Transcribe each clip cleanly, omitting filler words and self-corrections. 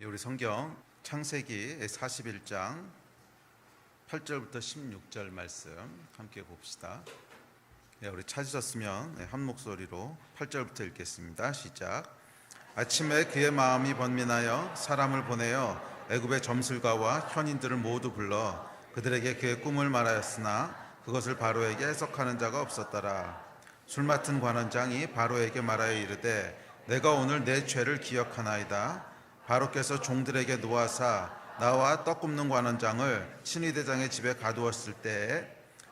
우리 성경 창세기 41장 8절부터 16절 말씀 함께 봅시다. 우리 찾으셨으면 한 목소리로 8절부터 읽겠습니다. 시작. 아침에 그의 마음이 번민하여 사람을 보내어 애굽의 점술가와 현인들을 모두 불러 그들에게 그의 꿈을 말하였으나 그것을 바로에게 해석하는 자가 없었더라. 술 맡은 관원장이 바로에게 말하여 이르되 내가 오늘 내 죄를 기억하나이다. 바로께서 종들에게 놓아사 나와 떡 굽는 관원장을 친위대장의 집에 가두었을 때에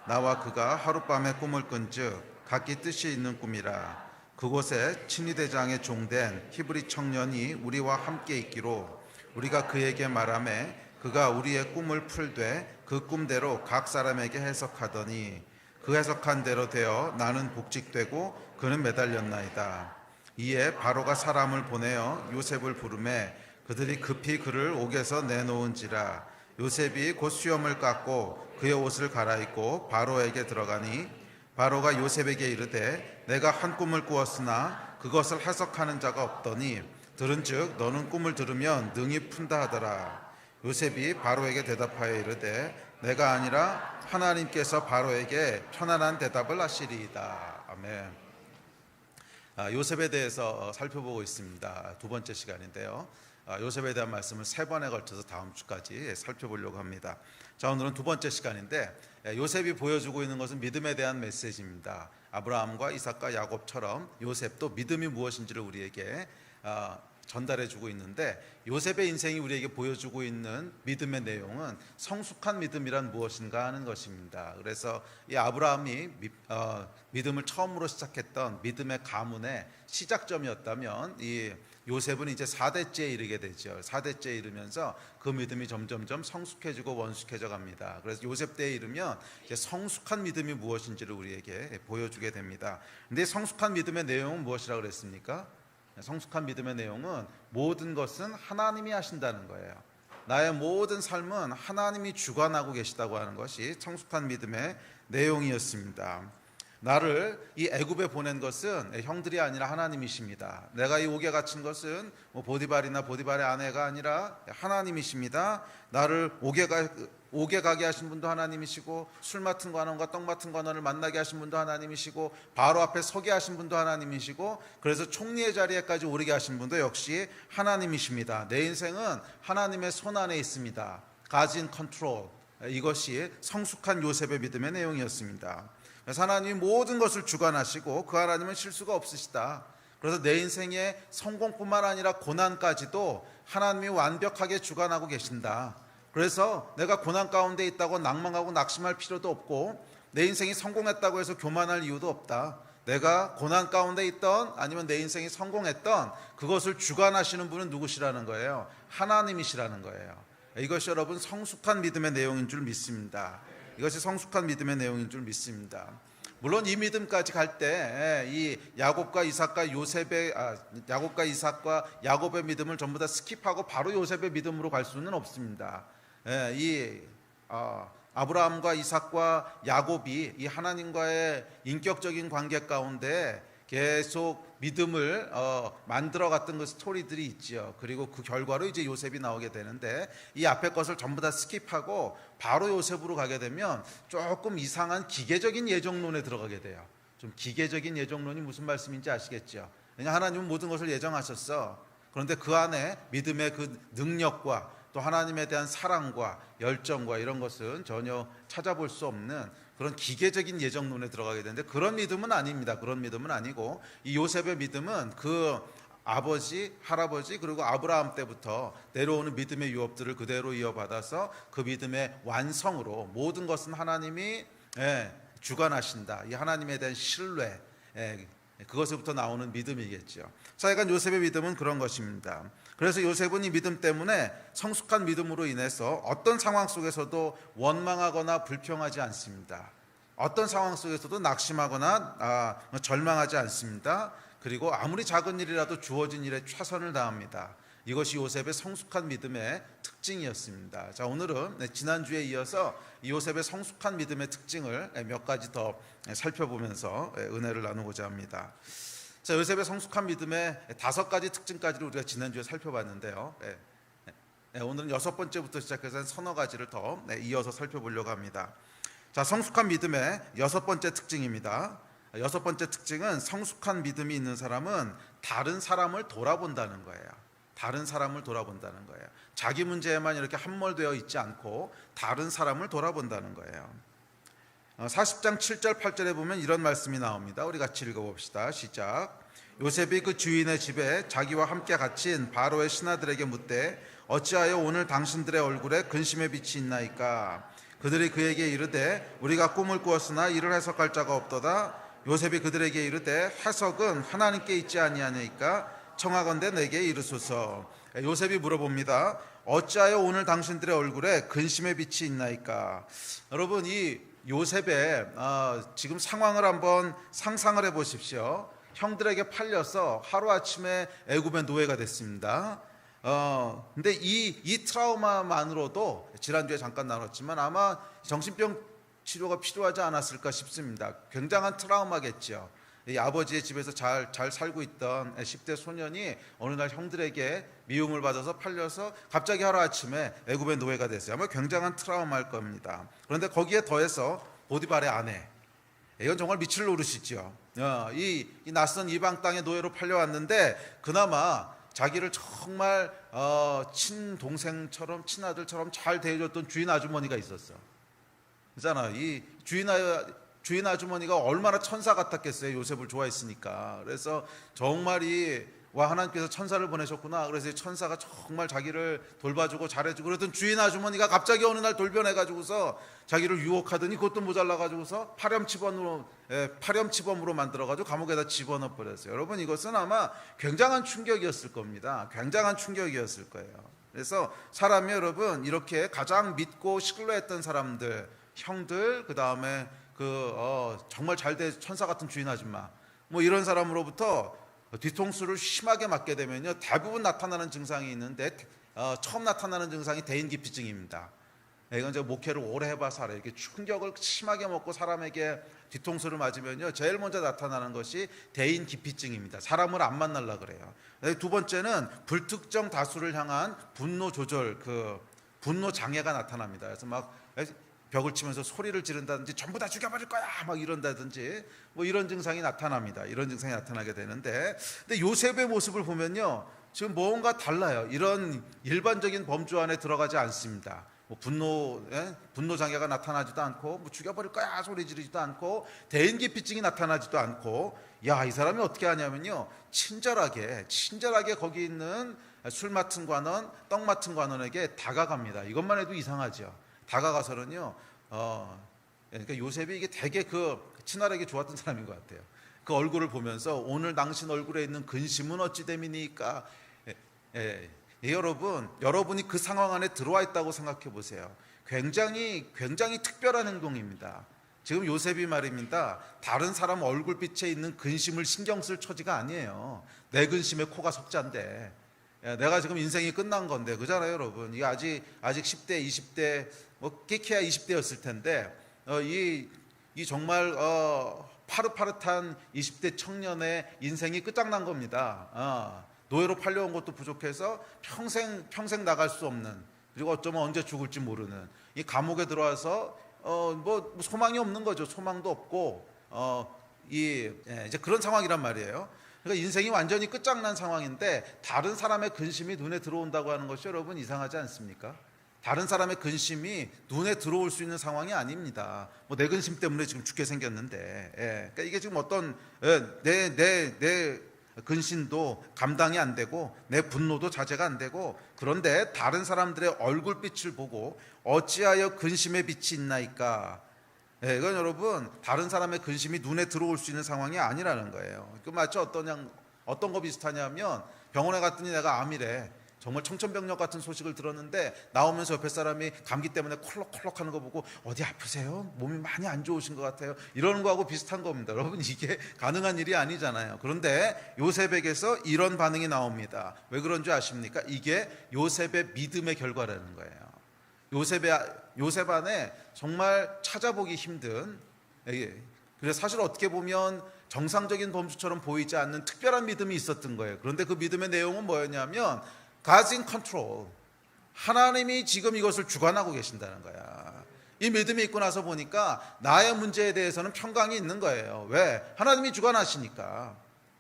나와 그가 하룻밤에 꿈을 꾼즉 각기 뜻이 있는 꿈이라. 그곳에 친위대장의 종된 히브리 청년이 우리와 함께 있기로 우리가 그에게 말하매 그가 우리의 꿈을 풀되 그 꿈대로 각 사람에게 해석하더니 그 해석한 대로 되어 나는 복직되고 그는 매달렸나이다. 이에 바로가 사람을 보내어 요셉을 부르매 그들이 급히 그를 옥에서 내놓은지라. 요셉이 곧 수염을 깎고 그의 옷을 갈아입고 바로에게 들어가니 바로가 요셉에게 이르되 내가 한 꿈을 꾸었으나 그것을 해석하는 자가 없더니 들은즉 너는 꿈을 들으면 능히 푼다 하더라. 요셉이 바로에게 대답하여 이르되 내가 아니라 하나님께서 바로에게 편안한 대답을 하시리이다. 아멘. 요셉에 대해서 살펴보고 있습니다. 두 번째 시간인데요. 요셉에 대한 말씀을 세 번에 걸쳐서 다음 주까지 살펴보려고 합니다. 자, 오늘은 두 번째 시간인데 요셉이 보여주고 있는 것은 믿음에 대한 메시지입니다. 아브라함과 이삭과 야곱처럼 요셉도 믿음이 무엇인지를 우리에게 전달해주고 있는데 요셉의 인생이 우리에게 보여주고 있는 믿음의 내용은 성숙한 믿음이란 무엇인가 하는 것입니다. 그래서 이 아브라함이 믿음을 처음으로 시작했던 믿음의 가문의 시작점이었다면 이 요셉은 이제 4대째에 이르게 되죠. 4대째에 이르면서 그 믿음이 점점점 성숙해지고 원숙해져 갑니다. 그래서 요셉 때에 이르면 이제 성숙한 믿음이 무엇인지를 우리에게 보여주게 됩니다. 근데 성숙한 믿음의 내용은 무엇이라고 그랬습니까? 성숙한 믿음의 내용은 모든 것은 하나님이 하신다는 거예요. 나의 모든 삶은 하나님이 주관하고 계시다고 하는 것이 성숙한 믿음의 내용이었습니다. 나를 이 애굽에 보낸 것은 형들이 아니라 하나님이십니다. 내가 이 옥에 갇힌 것은 보디발이나 보디발의 아내가 아니라 하나님이십니다. 나를 옥에 가게 하신 분도 하나님이시고 술 맡은 관원과 떡 맡은 관원을 만나게 하신 분도 하나님이시고 바로 앞에 서게 하신 분도 하나님이시고 그래서 총리의 자리에까지 오르게 하신 분도 역시 하나님이십니다. 내 인생은 하나님의 손 안에 있습니다. God's in control. 이것이 성숙한 요셉의 믿음의 내용이었습니다. 그래서 하나님이 모든 것을 주관하시고 그 하나님은 실수가 없으시다. 그래서 내 인생의 성공뿐만 아니라 고난까지도 하나님이 완벽하게 주관하고 계신다. 그래서 내가 고난 가운데 있다고 낭망하고 낙심할 필요도 없고 내 인생이 성공했다고 해서 교만할 이유도 없다. 내가 고난 가운데 있던 아니면 내 인생이 성공했던 그것을 주관하시는 분은 누구시라는 거예요? 하나님이시라는 거예요. 이것이 여러분 성숙한 믿음의 내용인 줄 믿습니다. 이것이 성숙한 믿음의 내용인 줄 믿습니다. 물론 이 믿음까지 갈 때 이 야곱과 이삭과 야곱의 믿음을 전부 다 스킵하고 바로 요셉의 믿음으로 갈 수는 없습니다. 이 아브라함과 이삭과 야곱이 이 하나님과의 인격적인 관계 가운데 계속 믿음을 만들어갔던 그 스토리들이 있죠. 그리고 그 결과로 이제 요셉이 나오게 되는데 이 앞에 것을 전부 다 스킵하고 바로 요셉으로 가게 되면 조금 이상한 기계적인 예정론에 들어가게 돼요. 좀 기계적인 예정론이 무슨 말씀인지 아시겠죠? 그냥 하나님은 모든 것을 예정하셨어. 그런데 그 안에 믿음의 그 능력과 또 하나님에 대한 사랑과 열정과 이런 것은 전혀 찾아볼 수 없는 그런 기계적인 예정론에 들어가게 되는데 그런 믿음은 아닙니다. 그런 믿음은 아니고 이 요셉의 믿음은 그 아버지, 할아버지 그리고 아브라함 때부터 내려오는 믿음의 유업들을 그대로 이어받아서 그 믿음의 완성으로 모든 것은 하나님이 주관하신다. 이 하나님에 대한 신뢰 그것에부터 나오는 믿음이겠죠. 하여간 요셉의 믿음은 그런 것입니다. 그래서 요셉은 이 믿음 때문에 성숙한 믿음으로 인해서 어떤 상황 속에서도 원망하거나 불평하지 않습니다. 어떤 상황 속에서도 낙심하거나 절망하지 않습니다. 그리고 아무리 작은 일이라도 주어진 일에 최선을 다합니다. 이것이 요셉의 성숙한 믿음의 특징이었습니다. 자, 오늘은 지난주에 이어서 이 요셉의 성숙한 믿음의 특징을 몇 가지 더 살펴보면서 은혜를 나누고자 합니다. 자, 요셉의 성숙한 믿음의 5가지 특징까지를 우리가 지난주에 살펴봤는데요. 오늘은 6번째부터 시작해서 서너 가지를 더 이어서 살펴보려고 합니다. 자, 성숙한 믿음의 6번째 특징입니다. 6번째 특징은 성숙한 믿음이 있는 사람은 다른 사람을 돌아본다는 거예요. 다른 사람을 돌아본다는 거예요. 자기 문제에만 이렇게 함몰되어 있지 않고 다른 사람을 돌아본다는 거예요. 40장 7절 8절에 보면 이런 말씀이 나옵니다. 우리 같이 읽어봅시다. 시작. 요셉이 그 주인의 집에 자기와 함께 갇힌 바로의 신하들에게 묻되 어찌하여 오늘 당신들의 얼굴에 근심의 빛이 있나이까? 그들이 그에게 이르되 우리가 꿈을 꾸었으나 이를 해석할 자가 없도다. 요셉이 그들에게 이르되 해석은 하나님께 있지 아니하니까 청하건대 내게 이르소서. 요셉이 물어봅니다. 어찌하여 오늘 당신들의 얼굴에 근심의 빛이 있나이까? 여러분, 이 요셉의 지금 상황을 한번 상상을 해보십시오. 형들에게 팔려서 하루아침에 애굽의 노예가 됐습니다. 근데 이 트라우마만으로도 지난주에 잠깐 나눴지만 아마 정신병 치료가 필요하지 않았을까 싶습니다. 굉장한 트라우마겠죠. 이 아버지의 집에서 잘 살고 있던 10대 소년이 어느 날 형들에게 미움을 받아서 팔려서 갑자기 하루아침에 애굽의 노예가 됐어요. 아마 굉장한 트라우마일 겁니다. 그런데 거기에 더해서 보디발의 아내, 이건 정말 밑을 노르시죠. 이 낯선 이방 땅의 노예로 팔려왔는데 그나마 자기를 정말 친동생처럼 친아들처럼 잘 대해줬던 주인 아주머니가 있었어. 그잖아. 이 주인 아주머니가 얼마나 천사 같았겠어요. 요셉을 좋아했으니까. 그래서 정말 와 하나님께서 천사를 보내셨구나. 그래서 천사가 정말 자기를 돌봐주고 잘해주고 그러던 주인 아주머니가 갑자기 어느 날 돌변해가지고서 자기를 유혹하더니 그것도 모자라가지고서 파렴치범으로 만들어가지고 감옥에다 집어넣어 버렸어요. 여러분, 이것은 아마 굉장한 충격이었을 겁니다. 굉장한 충격이었을 거예요. 그래서 사람이 여러분 이렇게 가장 믿고 신뢰했던 사람들, 형들, 그 다음에 정말 잘된 천사 같은 주인 아줌마, 뭐 이런 사람으로부터 뒤통수를 심하게 맞게 되면요 대부분 나타나는 증상이 있는데 처음 나타나는 증상이 대인기피증입니다. 이건 제가 목회를 오래 해봐서 알아요. 이렇게 충격을 심하게 먹고 사람에게 뒤통수를 맞으면요 제일 먼저 나타나는 것이 대인기피증입니다. 사람을 안 만나려 그래요. 두 번째는 불특정 다수를 향한 분노 조절, 분노 장애가 나타납니다. 그래서 막 벽을 치면서 소리를 지른다든지 전부 다 죽여버릴 거야 막 이런다든지 뭐 이런 증상이 나타납니다. 이런 증상이 나타나게 되는데, 근데 요셉의 모습을 보면요 지금 뭔가 달라요. 이런 일반적인 범주 안에 들어가지 않습니다. 뭐 분노 장애가 나타나지도 않고 뭐 죽여버릴 거야 소리 지르지도 않고 대인기피증이 나타나지도 않고, 야, 이 사람이 어떻게 하냐면요 친절하게 거기 있는 술 맡은 관원, 떡 맡은 관원에게 다가갑니다. 이것만 해도 이상하죠. 다가가서는요, 그러니까 요셉이 이게 되게 친화력이 좋았던 사람인 것 같아요. 그 얼굴을 보면서 오늘 당신 얼굴에 있는 근심은 어찌 됨이니까. 여러분이 그 상황 안에 들어와 있다고 생각해 보세요. 굉장히 특별한 행동입니다. 지금 요셉이 말입니다. 다른 사람 얼굴빛에 있는 근심을 신경 쓸 처지가 아니에요. 내 근심에 코가 석자인데. 내가 지금 인생이 끝난 건데, 그잖아요, 여러분. 이게 아직 10대, 20대, 뭐 끼케야 20대였을 텐데, 이 정말 파릇파릇한 20대 청년의 인생이 끝장난 겁니다. 노예로 팔려온 것도 부족해서 평생 나갈 수 없는, 그리고 어쩌면 언제 죽을지 모르는 이 감옥에 들어와서 뭐 소망이 없는 거죠. 소망도 없고 이제 그런 상황이란 말이에요. 그러니까 인생이 완전히 끝장난 상황인데 다른 사람의 근심이 눈에 들어온다고 하는 것이 여러분 이상하지 않습니까? 다른 사람의 근심이 눈에 들어올 수 있는 상황이 아닙니다. 뭐 내 근심 때문에 지금 죽게 생겼는데, 그러니까 이게 지금 어떤 내 근심도 감당이 안 되고 내 분노도 자제가 안 되고, 그런데 다른 사람들의 얼굴빛을 보고 어찌하여 근심의 빛이 있나이까? 이건 여러분 다른 사람의 근심이 눈에 들어올 수 있는 상황이 아니라는 거예요. 그 마치 어떤 거 비슷하냐면, 병원에 갔더니 내가 암이래. 정말 청천벽력 같은 소식을 들었는데 나오면서 옆에 사람이 감기 때문에 콜록콜록 하는 거 보고 어디 아프세요? 몸이 많이 안 좋으신 것 같아요. 이러는 거하고 비슷한 겁니다. 여러분, 이게 가능한 일이 아니잖아요. 그런데 요셉에게서 이런 반응이 나옵니다. 왜 그런 줄 아십니까? 이게 요셉의 믿음의 결과라는 거예요. 요셉 안에 정말 찾아보기 힘든, 그래서 사실 어떻게 보면 정상적인 범주처럼 보이지 않는 특별한 믿음이 있었던 거예요. 그런데 그 믿음의 내용은 뭐였냐면 God's in control. 하나님이 지금 이것을 주관하고 계신다는 거야. 이 믿음이 있고 나서 보니까 나의 문제에 대해서는 평강이 있는 거예요. 왜? 하나님이 주관하시니까.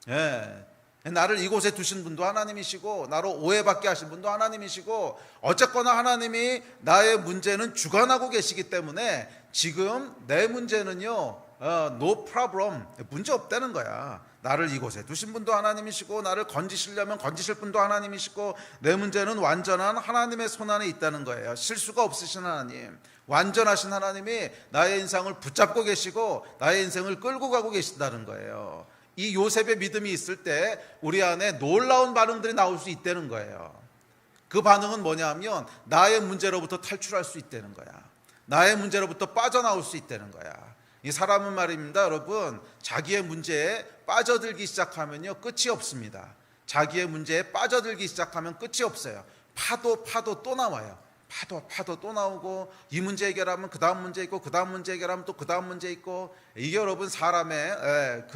예. 나를 이곳에 두신 분도 하나님이시고 나로 오해받게 하신 분도 하나님이시고 어쨌거나 하나님이 나의 문제는 주관하고 계시기 때문에 지금 내 문제는요 no problem, 문제 없다는 거야. 나를 이곳에 두신 분도 하나님이시고 나를 건지시려면 건지실 분도 하나님이시고 내 문제는 완전한 하나님의 손안에 있다는 거예요. 실수가 없으신 하나님, 완전하신 하나님이 나의 인생을 붙잡고 계시고 나의 인생을 끌고 가고 계신다는 거예요. 이 요셉의 믿음이 있을 때 우리 안에 놀라운 반응들이 나올 수 있다는 거예요. 그 반응은 뭐냐면 나의 문제로부터 탈출할 수 있다는 거야. 나의 문제로부터 빠져나올 수 있다는 거야. 이 사람은 말입니다, 여러분, 자기의 문제에 빠져들기 시작하면요 끝이 없습니다. 자기의 문제에 빠져들기 시작하면 끝이 없어요. 파도 또 나와요. 파도 또 나오고 이 문제 해결하면 그 다음 문제 있고 그 다음 문제 해결하면 또 그 다음 문제 있고 이게 여러분 사람의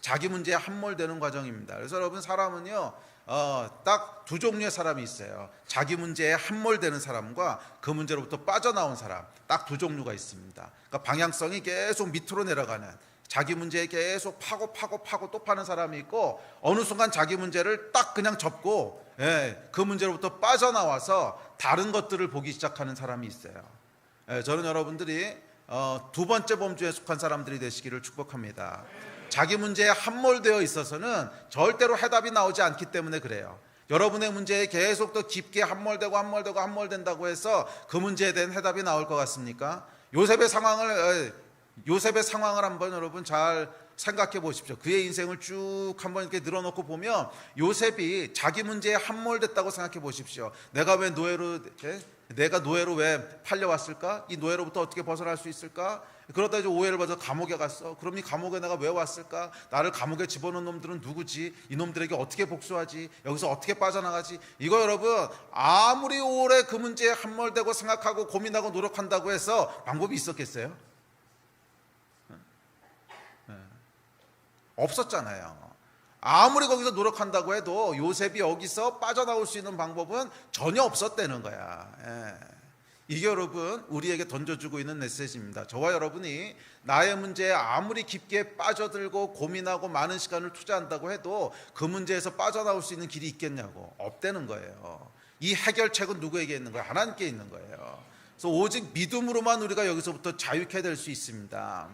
자기 문제에 함몰되는 과정입니다. 그래서 여러분 사람은요 딱 두 종류의 사람이 있어요. 자기 문제에 함몰되는 사람과 그 문제로부터 빠져나온 사람, 딱 두 종류가 있습니다. 그러니까 방향성이 계속 밑으로 내려가는, 자기 문제에 계속 파고 또 파는 사람이 있고 어느 순간 자기 문제를 딱 그냥 접고 그 문제로부터 빠져나와서 다른 것들을 보기 시작하는 사람이 있어요. 저는 여러분들이 두 번째 범주에 속한 사람들이 되시기를 축복합니다. 자기 문제에 함몰되어 있어서는 절대로 해답이 나오지 않기 때문에 그래요. 여러분의 문제에 계속 더 깊게 함몰된다고 해서 그 문제에 대한 해답이 나올 것 같습니까? 요셉의 상황을 한번 여러분 잘 생각해 보십시오. 그의 인생을 쭉 한번 이렇게 늘어놓고 보면 요셉이 자기 문제에 함몰됐다고 생각해 보십시오. 내가 노예로 왜 팔려왔을까? 이 노예로부터 어떻게 벗어날 수 있을까? 그러다 이제 오해를 받아서 감옥에 갔어. 그럼 이 감옥에 내가 왜 왔을까? 나를 감옥에 집어넣은 놈들은 누구지? 이 놈들에게 어떻게 복수하지? 여기서 어떻게 빠져나가지? 이거 여러분 아무리 오래 그 문제에 함몰되고 생각하고 고민하고 노력한다고 해서 방법이 있었겠어요? 없었잖아요. 아무리 거기서 노력한다고 해도 요셉이 여기서 빠져나올 수 있는 방법은 전혀 없었다는 거야. 이게 여러분 우리에게 던져주고 있는 메시지입니다. 저와 여러분이 나의 문제에 아무리 깊게 빠져들고 고민하고 많은 시간을 투자한다고 해도 그 문제에서 빠져나올 수 있는 길이 있겠냐고, 없다는 거예요. 이 해결책은 누구에게 있는 거예요? 하나님께 있는 거예요. 그래서 오직 믿음으로만 우리가 여기서부터 자유케 될 수 있습니다.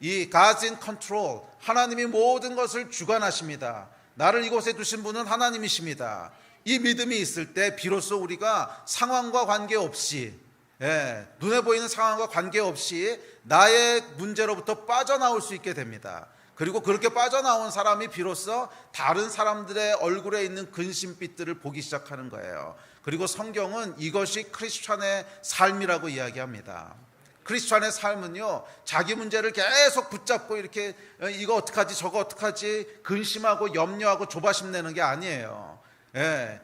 이 God's in control, 하나님이 모든 것을 주관하십니다. 나를 이곳에 두신 분은 하나님이십니다. 이 믿음이 있을 때 비로소 우리가 상황과 관계없이, 눈에 보이는 상황과 관계없이 나의 문제로부터 빠져나올 수 있게 됩니다. 그리고 그렇게 빠져나온 사람이 비로소 다른 사람들의 얼굴에 있는 근심빛들을 보기 시작하는 거예요. 그리고 성경은 이것이 크리스찬의 삶이라고 이야기합니다. 크리스찬의 삶은요 자기 문제를 계속 붙잡고 이렇게 이거 어떡하지 저거 어떡하지 근심하고 염려하고 조바심 내는 게 아니에요.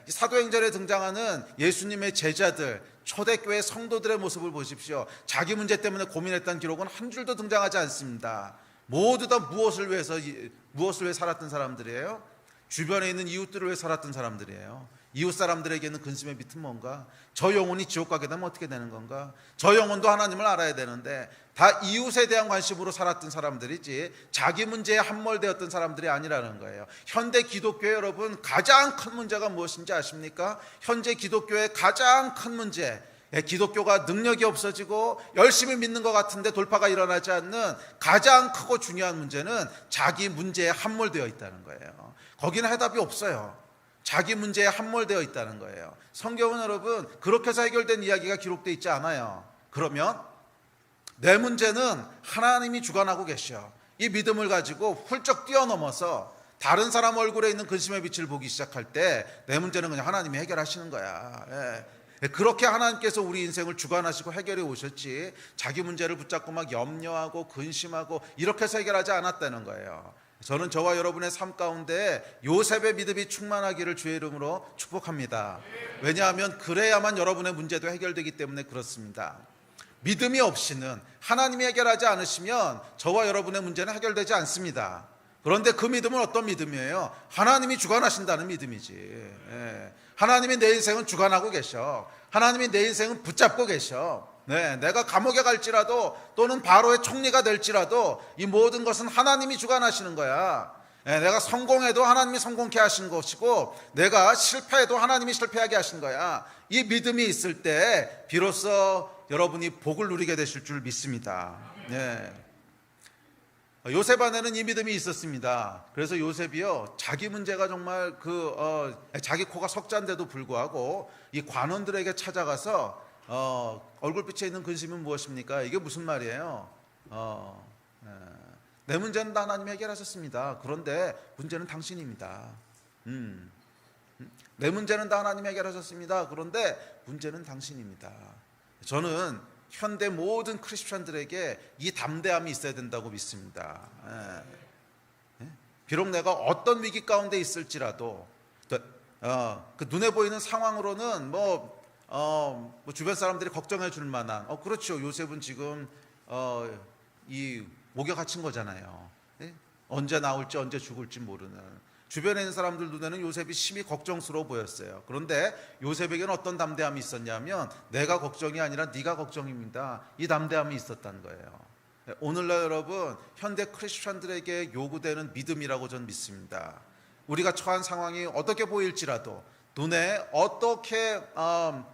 사도행전에 등장하는 예수님의 제자들, 초대교회 성도들의 모습을 보십시오. 자기 문제 때문에 고민했다는 기록은 한 줄도 등장하지 않습니다. 모두 다 무엇을 위해 살았던 사람들이에요? 주변에 있는 이웃들을 위해 살았던 사람들이에요. 이웃 사람들에게는 근심의 빛은 뭔가? 저 영혼이 지옥 가게 되면 어떻게 되는 건가? 저 영혼도 하나님을 알아야 되는데 다 이웃에 대한 관심으로 살았던 사람들이지 자기 문제에 함몰되었던 사람들이 아니라는 거예요. 현대 기독교의 여러분 가장 큰 문제가 무엇인지 아십니까? 현재 기독교의 가장 큰 문제, 기독교가 능력이 없어지고 열심히 믿는 것 같은데 돌파가 일어나지 않는 가장 크고 중요한 문제는 자기 문제에 함몰되어 있다는 거예요. 거기는 해답이 없어요. 자기 문제에 함몰되어 있다는 거예요. 성경은 여러분 그렇게 해서 해결된 이야기가 기록되어 있지 않아요. 그러면 내 문제는 하나님이 주관하고 계셔. 이 믿음을 가지고 훌쩍 뛰어넘어서 다른 사람 얼굴에 있는 근심의 빛을 보기 시작할 때 내 문제는 그냥 하나님이 해결하시는 거야. 그렇게 하나님께서 우리 인생을 주관하시고 해결해 오셨지 자기 문제를 붙잡고 막 염려하고 근심하고 이렇게 해서 해결하지 않았다는 거예요. 저는 저와 여러분의 삶 가운데 요셉의 믿음이 충만하기를 주의 이름으로 축복합니다. 왜냐하면 그래야만 여러분의 문제도 해결되기 때문에 그렇습니다. 믿음이 없이는, 하나님이 해결하지 않으시면 저와 여러분의 문제는 해결되지 않습니다. 그런데 그 믿음은 어떤 믿음이에요? 하나님이 주관하신다는 믿음이지. 예. 하나님이 내 인생은 주관하고 계셔. 하나님이 내 인생은 붙잡고 계셔. 네, 내가 감옥에 갈지라도 또는 바로의 총리가 될지라도 이 모든 것은 하나님이 주관하시는 거야. 예, 내가 성공해도 하나님이 성공케 하신 것이고 내가 실패해도 하나님이 실패하게 하신 거야. 이 믿음이 있을 때 비로소 여러분이 복을 누리게 되실 줄 믿습니다. 예. 요셉 안에는 이 믿음이 있었습니다. 그래서 요셉이요, 자기 문제가 정말 자기 코가 석자인데도 불구하고 이 관원들에게 찾아가서 얼굴빛에 있는 근심은 무엇입니까? 이게 무슨 말이에요? 내 문제는 다 하나님이 해결하셨습니다. 그런데 문제는 당신입니다. 내 문제는 다 하나님이 해결하셨습니다. 그런데 문제는 당신입니다. 저는 현대 모든 크리스천들에게 이 담대함이 있어야 된다고 믿습니다. 비록 내가 어떤 위기 가운데 있을지라도 그 눈에 보이는 상황으로는 뭐 주변 사람들이 걱정해 줄 만한 그렇죠. 요셉은 지금 이 목에 갇힌 거잖아요. 언제 나올지 언제 죽을지 모르는. 주변에 있는 사람들 눈에는 요셉이 심히 걱정스러워 보였어요. 그런데 요셉에게는 어떤 담대함이 있었냐면 내가 걱정이 아니라 네가 걱정입니다. 이 담대함이 있었다는 거예요. 오늘날 여러분 현대 크리스천들에게 요구되는 믿음이라고 저는 믿습니다. 우리가 처한 상황이 어떻게 보일지라도 눈에 어떻게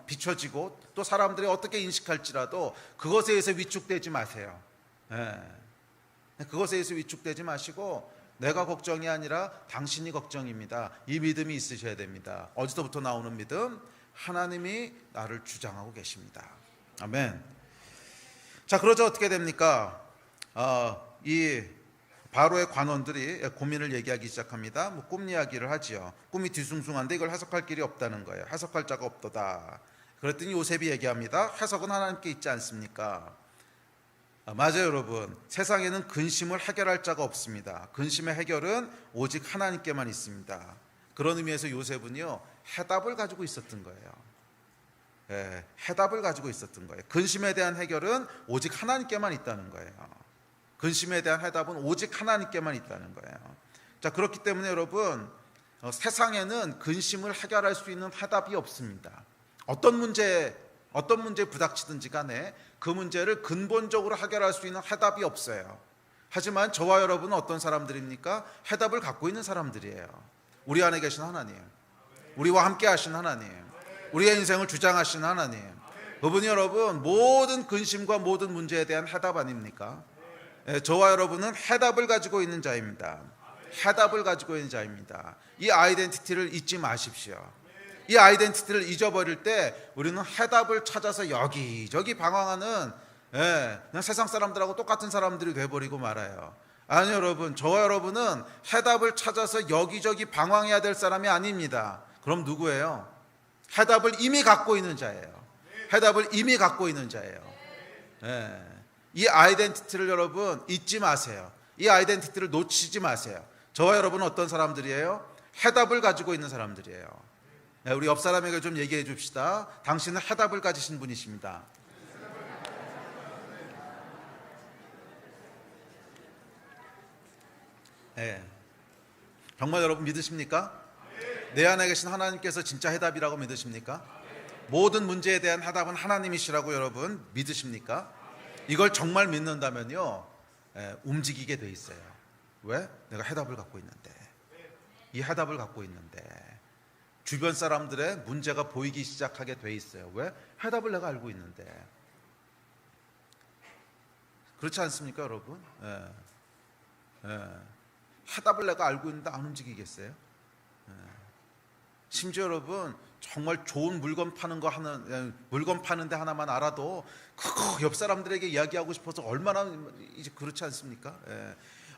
비춰지고 또 사람들이 어떻게 인식할지라도 그것에 의해서 위축되지 마세요. 그것에 의해서 위축되지 마시고 내가 걱정이 아니라 당신이 걱정입니다. 이 믿음이 있으셔야 됩니다. 어디서부터 나오는 믿음? 하나님이 나를 주장하고 계십니다. 아멘. 자, 그러자 어떻게 됩니까? 이 바로의 관원들이 고민을 얘기하기 시작합니다. 꿈 이야기를 하지요. 꿈이 뒤숭숭한데 이걸 해석할 길이 없다는 거예요. 해석할 자가 없도다. 그랬더니 요셉이 얘기합니다. 해석은 하나님께 있지 않습니까? 맞아요, 여러분. 세상에는 근심을 해결할 자가 없습니다. 근심의 해결은 오직 하나님께만 있습니다. 그런 의미에서 요셉은요, 해답을 가지고 있었던 거예요. 해답을 가지고 있었던 거예요. 근심에 대한 해결은 오직 하나님께만 있다는 거예요. 근심에 대한 해답은 오직 하나님께만 있다는 거예요. 자, 그렇기 때문에 여러분, 세상에는 근심을 해결할 수 있는 해답이 없습니다. 어떤 문제에 부닥치든지 간에 그 문제를 근본적으로 해결할 수 있는 해답이 없어요. 하지만 저와 여러분은 어떤 사람들입니까? 해답을 갖고 있는 사람들이에요. 우리 안에 계신 하나님, 우리와 함께 하신 하나님, 우리의 인생을 주장하신 하나님, 그분이 여러분 모든 근심과 모든 문제에 대한 해답 아닙니까? 저와 여러분은 해답을 가지고 있는 자입니다. 해답을 가지고 있는 자입니다. 이 아이덴티티를 잊지 마십시오. 이 아이덴티티를 잊어버릴 때 우리는 해답을 찾아서 여기저기 방황하는 그냥 세상 사람들하고 똑같은 사람들이 돼버리고 말아요. 아니 여러분, 저와 여러분은 해답을 찾아서 여기저기 방황해야 될 사람이 아닙니다. 그럼 누구예요? 해답을 이미 갖고 있는 자예요. 해답을 이미 갖고 있는 자예요. 이 아이덴티티를 여러분 잊지 마세요. 이 아이덴티티를 놓치지 마세요. 저와 여러분은 어떤 사람들이에요? 해답을 가지고 있는 사람들이에요. 우리 옆 사람에게 좀 얘기해 줍시다. 당신은 해답을 가지신 분이십니다. 정말 여러분 믿으십니까? 내 안에 계신 하나님께서 진짜 해답이라고 믿으십니까? 모든 문제에 대한 해답은 하나님이시라고 여러분 믿으십니까? 이걸 정말 믿는다면요, 움직이게 돼 있어요. 왜? 내가 해답을 갖고 있는데, 이 해답을 갖고 있는데 주변 사람들의 문제가 보이기 시작하게 돼 있어요. 왜? 해답을 내가 알고 있는데. 그렇지 않습니까, 여러분? 해답을 내가 알고 있는데 안 움직이겠어요? 심지어 여러분 정말 좋은 물건 파는데 하나만 알아도 그거 옆 사람들에게 이야기하고 싶어서 얼마나 이제 그렇지 않습니까?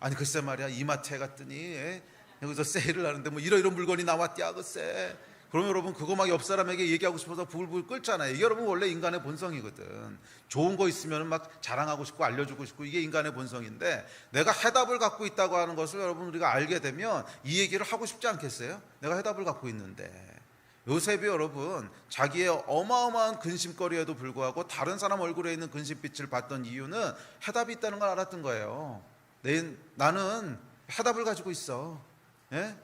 아니 글쎄 말이야, 이마트에 갔더니 여기서 세일을 하는데 뭐 이런 물건이 나왔디야 글쎄. 그러면 여러분 그거 막 옆 사람에게 얘기하고 싶어서 부글부글 끓잖아요. 이게 여러분 원래 인간의 본성이거든. 좋은 거 있으면 막 자랑하고 싶고 알려주고 싶고, 이게 인간의 본성인데 내가 해답을 갖고 있다고 하는 것을 여러분 우리가 알게 되면 이 얘기를 하고 싶지 않겠어요? 내가 해답을 갖고 있는데. 요셉이 여러분 자기의 어마어마한 근심거리에도 불구하고 다른 사람 얼굴에 있는 근심빛을 봤던 이유는 해답이 있다는 걸 알았던 거예요. 나는 해답을 가지고 있어. 예?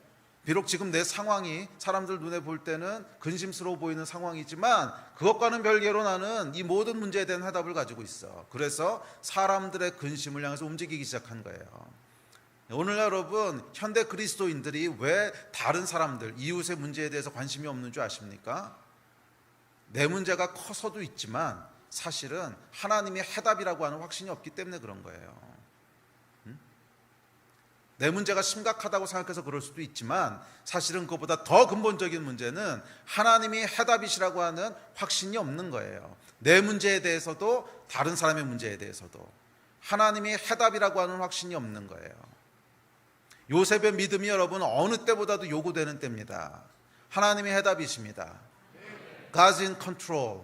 비록 지금 내 상황이 사람들 눈에 볼 때는 근심스러워 보이는 상황이지만 그것과는 별개로 나는 이 모든 문제에 대한 해답을 가지고 있어. 그래서 사람들의 근심을 향해서 움직이기 시작한 거예요. 오늘 여러분, 현대 그리스도인들이 왜 다른 사람들, 이웃의 문제에 대해서 관심이 없는 줄 아십니까? 내 문제가 커서도 있지만 사실은 하나님의 해답이라고 하는 확신이 없기 때문에 그런 거예요. 내 문제가 심각하다고 생각해서 그럴 수도 있지만 사실은 그것보다 더 근본적인 문제는 하나님이 해답이시라고 하는 확신이 없는 거예요. 내 문제에 대해서도 다른 사람의 문제에 대해서도 하나님이 해답이라고 하는 확신이 없는 거예요. 요셉의 믿음이 여러분 어느 때보다도 요구되는 때입니다. 하나님이 해답이십니다. God's in control.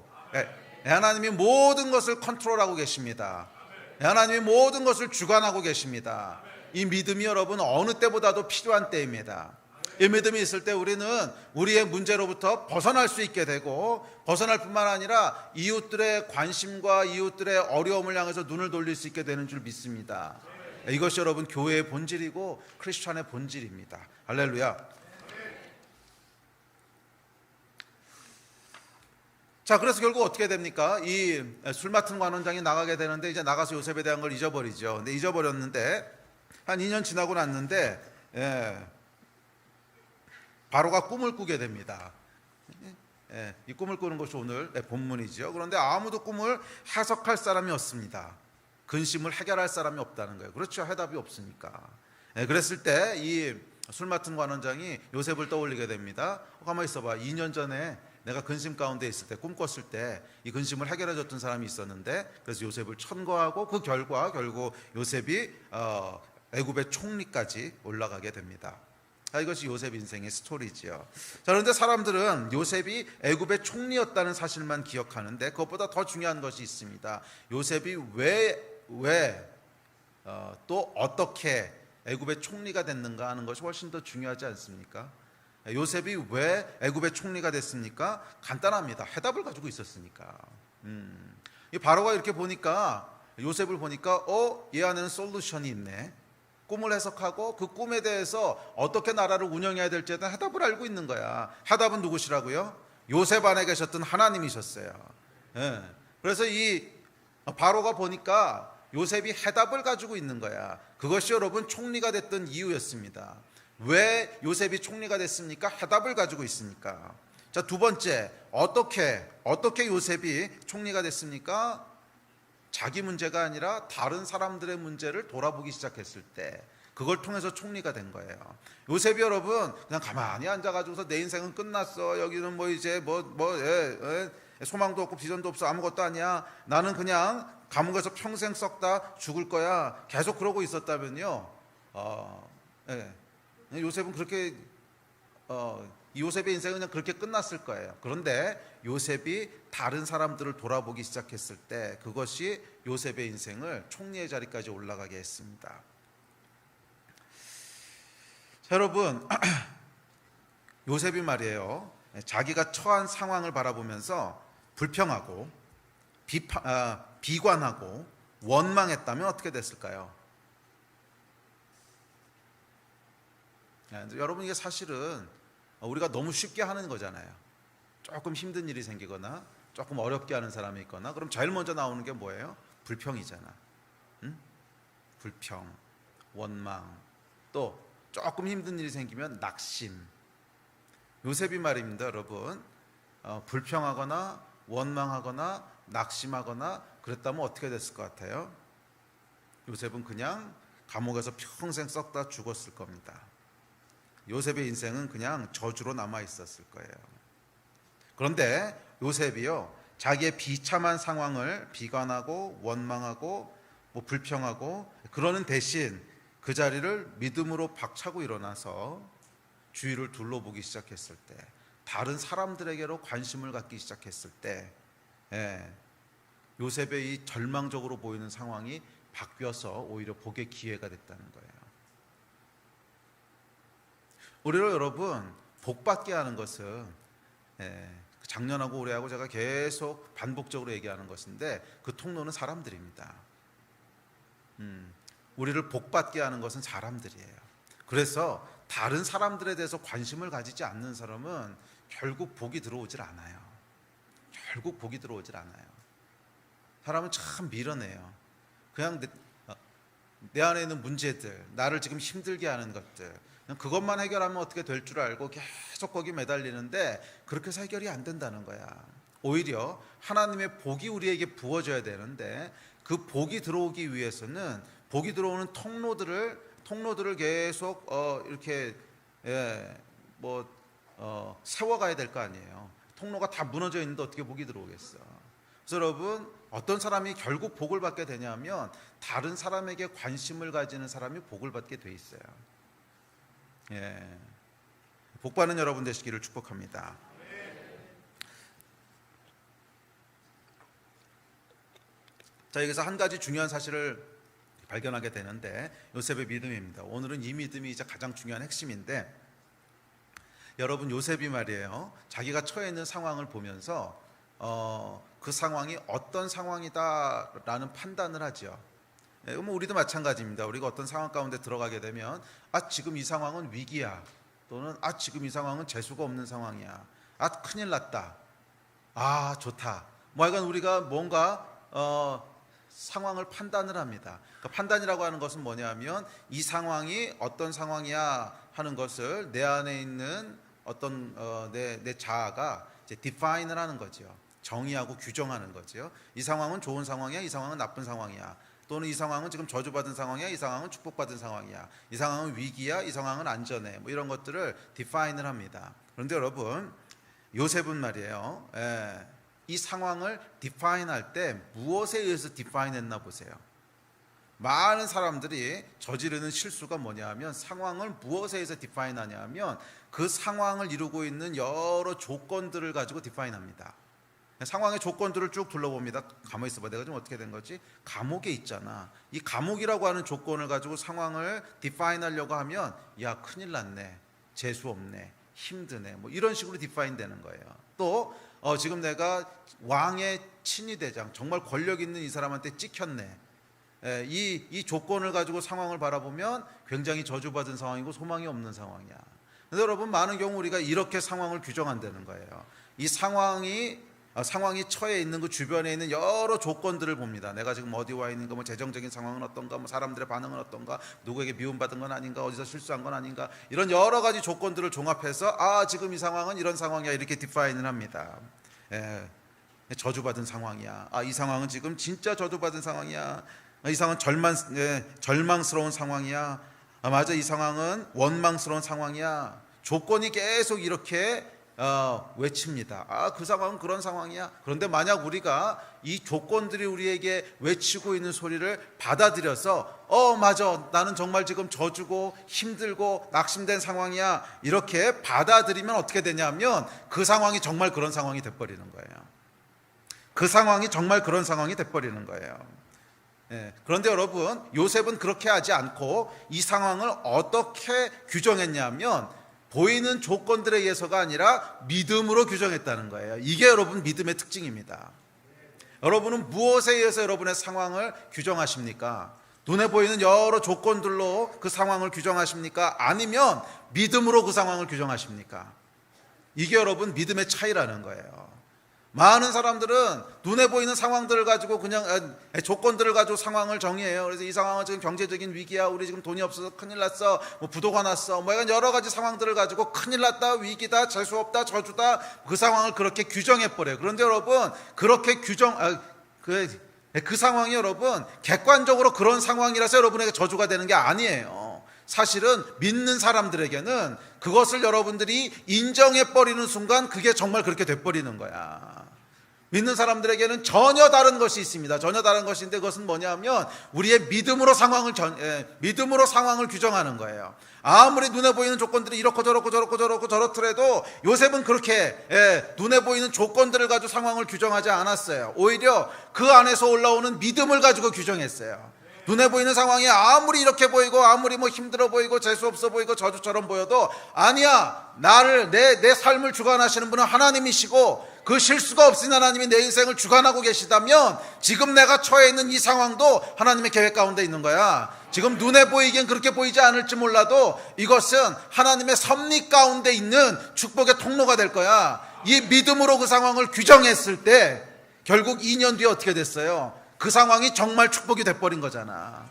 하나님이 모든 것을 컨트롤하고 계십니다. 하나님이 모든 것을 주관하고 계십니다. 이 믿음이 여러분 어느 때보다도 필요한 때입니다. 이 믿음이 있을 때 우리는 우리의 문제로부터 벗어날 수 있게 되고 벗어날 뿐만 아니라 이웃들의 관심과 이웃들의 어려움을 향해서 눈을 돌릴 수 있게 되는 줄 믿습니다. 이것이 여러분 교회의 본질이고 크리스천의 본질입니다. 할렐루야. 자, 그래서 결국 어떻게 됩니까? 이 술 맡은 관원장이 나가게 되는데 이제 나가서 요셉에 대한 걸 잊어버리죠. 근데 잊어버렸는데 한 2년 지나고 났는데 바로가 꿈을 꾸게 됩니다. 이 꿈을 꾸는 것이 오늘 본문이죠. 그런데 아무도 꿈을 해석할 사람이 없습니다. 근심을 해결할 사람이 없다는 거예요. 그렇죠. 해답이 없으니까. 그랬을 때 이 술 맡은 관원장이 요셉을 떠올리게 됩니다. 가만히 있어봐. 2년 전에 내가 근심 가운데 있을 때 꿈꿨을 때 이 근심을 해결해 줬던 사람이 있었는데 그래서 요셉을 천거하고 그 결과 결국 요셉이 애굽의 총리까지 올라가게 됩니다. 이것이 요셉 인생의 스토리지요. 자, 그런데 사람들은 요셉이 애굽의 총리였다는 사실만 기억하는데 그것보다 더 중요한 것이 있습니다. 요셉이 또 어떻게 애굽의 총리가 됐는가 하는 것이 훨씬 더 중요하지 않습니까? 요셉이 왜 애굽의 총리가 됐습니까? 간단합니다. 해답을 가지고 있었으니까. 이 바로가 이렇게 보니까 요셉을 보니까 얘 안에는 솔루션이 있네. 꿈을 해석하고 그 꿈에 대해서 어떻게 나라를 운영해야 될지에 대한 해답을 알고 있는 거야. 해답은 누구시라고요? 요셉 안에 계셨던 하나님이셨어요. 그래서 이 바로가 보니까 요셉이 해답을 가지고 있는 거야. 그것이 여러분 총리가 됐던 이유였습니다. 왜 요셉이 총리가 됐습니까? 해답을 가지고 있으니까. 자, 두 번째, 어떻게 요셉이 총리가 됐습니까? 자기 문제가 아니라 다른 사람들의 문제를 돌아보기 시작했을 때 그걸 통해서 총리가 된 거예요. 요셉이 여러분 그냥 가만히 앉아가지고서 내 인생은 끝났어. 여기는 뭐 이제 소망도 없고 비전도 없어. 아무것도 아니야. 나는 그냥 감옥에서 평생 썩다 죽을 거야. 계속 그러고 있었다면요. 요셉은 그렇게 요셉의 인생은 그냥 그렇게 끝났을 거예요. 그런데 요셉이 다른 사람들을 돌아보기 시작했을 때 그것이 요셉의 인생을 총리의 자리까지 올라가게 했습니다. 자, 여러분 요셉이 말이에요. 자기가 처한 상황을 바라보면서 불평하고 비관하고 원망했다면 어떻게 됐을까요? 여러분 이게 사실은 우리가 너무 쉽게 하는 거잖아요. 조금 힘든 일이 생기거나 조금 어렵게 하는 사람이 있거나 그럼 제일 먼저 나오는 게 뭐예요? 불평이잖아. 불평, 원망, 또 조금 힘든 일이 생기면 낙심. 요셉이 말입니다, 여러분. 불평하거나 원망하거나 낙심하거나 그랬다면 어떻게 됐을 것 같아요? 요셉은 그냥 감옥에서 평생 썩다 죽었을 겁니다. 요셉의 인생은 그냥 저주로 남아 있었을 거예요. 그런데 요셉이요, 자기의 비참한 상황을 비관하고 원망하고 불평하고 그러는 대신 그 자리를 믿음으로 박차고 일어나서 주위를 둘러보기 시작했을 때, 다른 사람들에게로 관심을 갖기 시작했을 때 요셉의 이 절망적으로 보이는 상황이 바뀌어서 오히려 복의 기회가 됐다는 거예요. 우리를 여러분 복받게 하는 것은 작년하고 올해하고 제가 계속 반복적으로 얘기하는 것인데 그 통로는 사람들입니다. 우리를 복받게 하는 것은 사람들이에요. 그래서 다른 사람들에 대해서 관심을 가지지 않는 사람은 결국 복이 들어오질 않아요. 결국 복이 들어오질 않아요. 사람은 참 밀어내요. 그냥 내 안에 있는 문제들, 나를 지금 힘들게 하는 것들, 그냥 그것만 해결하면 어떻게 될 줄 알고 계속 거기 매달리는데 그렇게 해서 해결이 안 된다는 거야. 오히려 하나님의 복이 우리에게 부어져야 되는데 그 복이 들어오기 위해서는 복이 들어오는 통로들을 계속 이렇게 세워가야 될 거 아니에요. 통로가 다 무너져 있는데 어떻게 복이 들어오겠어? 그래서 여러분, 어떤 사람이 결국 복을 받게 되냐면 다른 사람에게 관심을 가지는 사람이 복을 받게 돼 있어요. 복 받는 여러분 되시기를 축복합니다. 자, 여기서 한 가지 중요한 사실을 발견하게 되는데 요셉의 믿음입니다. 오늘은 이 믿음이 이제 가장 중요한 핵심인데, 여러분, 요셉이 말이에요, 자기가 처해 있는 상황을 보면서 그 상황이 어떤 상황이다라는 판단을 하죠. 우리도 마찬가지입니다. 우리가 어떤 상황 가운데 들어가게 되면 지금 이 상황은 위기야, 또는 지금 이 상황은 재수가 없는 상황이야, 큰일 났다, 좋다, 하여간 우리가 뭔가 상황을 판단을 합니다. 그러니까 판단이라고 하는 것은 뭐냐면 이 상황이 어떤 상황이야 하는 것을 내 안에 있는 어떤 내 자아가 이제 디파인을 하는 거죠. 정의하고 규정하는 거죠. 이 상황은 좋은 상황이야, 이 상황은 나쁜 상황이야, 또는 이 상황은 지금 저주받은 상황이야, 이 상황은 축복받은 상황이야, 이 상황은 위기야, 이 상황은 안전해, 이런 것들을 디파인을 합니다. 그런데 여러분, 요셉은 말이에요, 이 상황을 디파인할 때 무엇에 의해서 디파인했나 보세요. 많은 사람들이 저지르는 실수가 뭐냐면 상황을 무엇에 의해서 디파인하냐면 그 상황을 이루고 있는 여러 조건들을 가지고 디파인합니다. 상황의 조건들을 쭉 둘러봅니다. 가만히 있어봐, 내가 좀 어떻게 된 거지? 감옥에 있잖아. 이 감옥이라고 하는 조건을 가지고 상황을 디파인하려고 하면 큰일 났네, 재수 없네, 힘드네, 이런 식으로 디파인 되는 거예요. 또 지금 내가 왕의 친위대장, 정말 권력 있는 이 사람한테 찍혔네, 이 조건을 가지고 상황을 바라보면 굉장히 저주받은 상황이고 소망이 없는 상황이야. 근데 여러분, 많은 경우 우리가 이렇게 상황을 규정한다는 거예요. 이 상황이 처해 있는 그 주변에 있는 여러 조건들을 봅니다. 내가 지금 어디 와 있는가, 재정적인 상황은 어떤가, 사람들의 반응은 어떤가, 누구에게 미움받은 건 아닌가, 어디서 실수한 건 아닌가, 이런 여러 가지 조건들을 종합해서 지금 이 상황은 이런 상황이야, 이렇게 디파인을 합니다. 저주받은 상황이야, 이 상황은 지금 진짜 저주받은 상황이야, 이 상황은 절망스러운 상황이야, 맞아, 이 상황은 원망스러운 상황이야. 조건이 계속 이렇게 외칩니다. 그 상황은 그런 상황이야. 그런데 만약 우리가 이 조건들이 우리에게 외치고 있는 소리를 받아들여서 맞아, 나는 정말 지금 저주고 힘들고 낙심된 상황이야, 이렇게 받아들이면 어떻게 되냐면 그 상황이 정말 그런 상황이 돼버리는 거예요. 그 상황이 정말 그런 상황이 돼버리는 거예요. 그런데 여러분, 요셉은 그렇게 하지 않고 이 상황을 어떻게 규정했냐면 보이는 조건들에 의해서가 아니라 믿음으로 규정했다는 거예요. 이게 여러분 믿음의 특징입니다. 여러분은 무엇에 의해서 여러분의 상황을 규정하십니까? 눈에 보이는 여러 조건들로 그 상황을 규정하십니까? 아니면 믿음으로 그 상황을 규정하십니까? 이게 여러분 믿음의 차이라는 거예요. 많은 사람들은 눈에 보이는 상황들을 가지고 그냥 조건들을 가지고 상황을 정의해요. 그래서 이 상황은 지금 경제적인 위기야, 우리 지금 돈이 없어서 큰일 났어, 부도가 났어, 이런 여러 가지 상황들을 가지고 큰일 났다, 위기다, 재수 없다, 저주다, 그 상황을 그렇게 규정해버려요. 그런데 여러분, 그렇게 그 상황이 여러분 객관적으로 그런 상황이라서 여러분에게 저주가 되는 게 아니에요. 사실은 믿는 사람들에게는 그것을 여러분들이 인정해버리는 순간 그게 정말 그렇게 돼버리는 거야. 믿는 사람들에게는 전혀 다른 것이 있습니다. 전혀 다른 것인데 그것은 뭐냐면 우리의 믿음으로 상황을 규정하는 거예요. 아무리 눈에 보이는 조건들이 이렇고 저렇고 저렇더라도 요셉은 그렇게 눈에 보이는 조건들을 가지고 상황을 규정하지 않았어요. 오히려 그 안에서 올라오는 믿음을 가지고 규정했어요. 눈에 보이는 상황이 아무리 이렇게 보이고 아무리 힘들어 보이고 재수없어 보이고 저주처럼 보여도 아니야, 내 삶을 주관하시는 분은 하나님이시고 그 실수가 없으니 하나님이 내 인생을 주관하고 계시다면 지금 내가 처해 있는 이 상황도 하나님의 계획 가운데 있는 거야. 지금 눈에 보이기엔 그렇게 보이지 않을지 몰라도 이것은 하나님의 섭리 가운데 있는 축복의 통로가 될 거야. 이 믿음으로 그 상황을 규정했을 때 결국 2년 뒤에 어떻게 됐어요? 그 상황이 정말 축복이 돼버린 거잖아.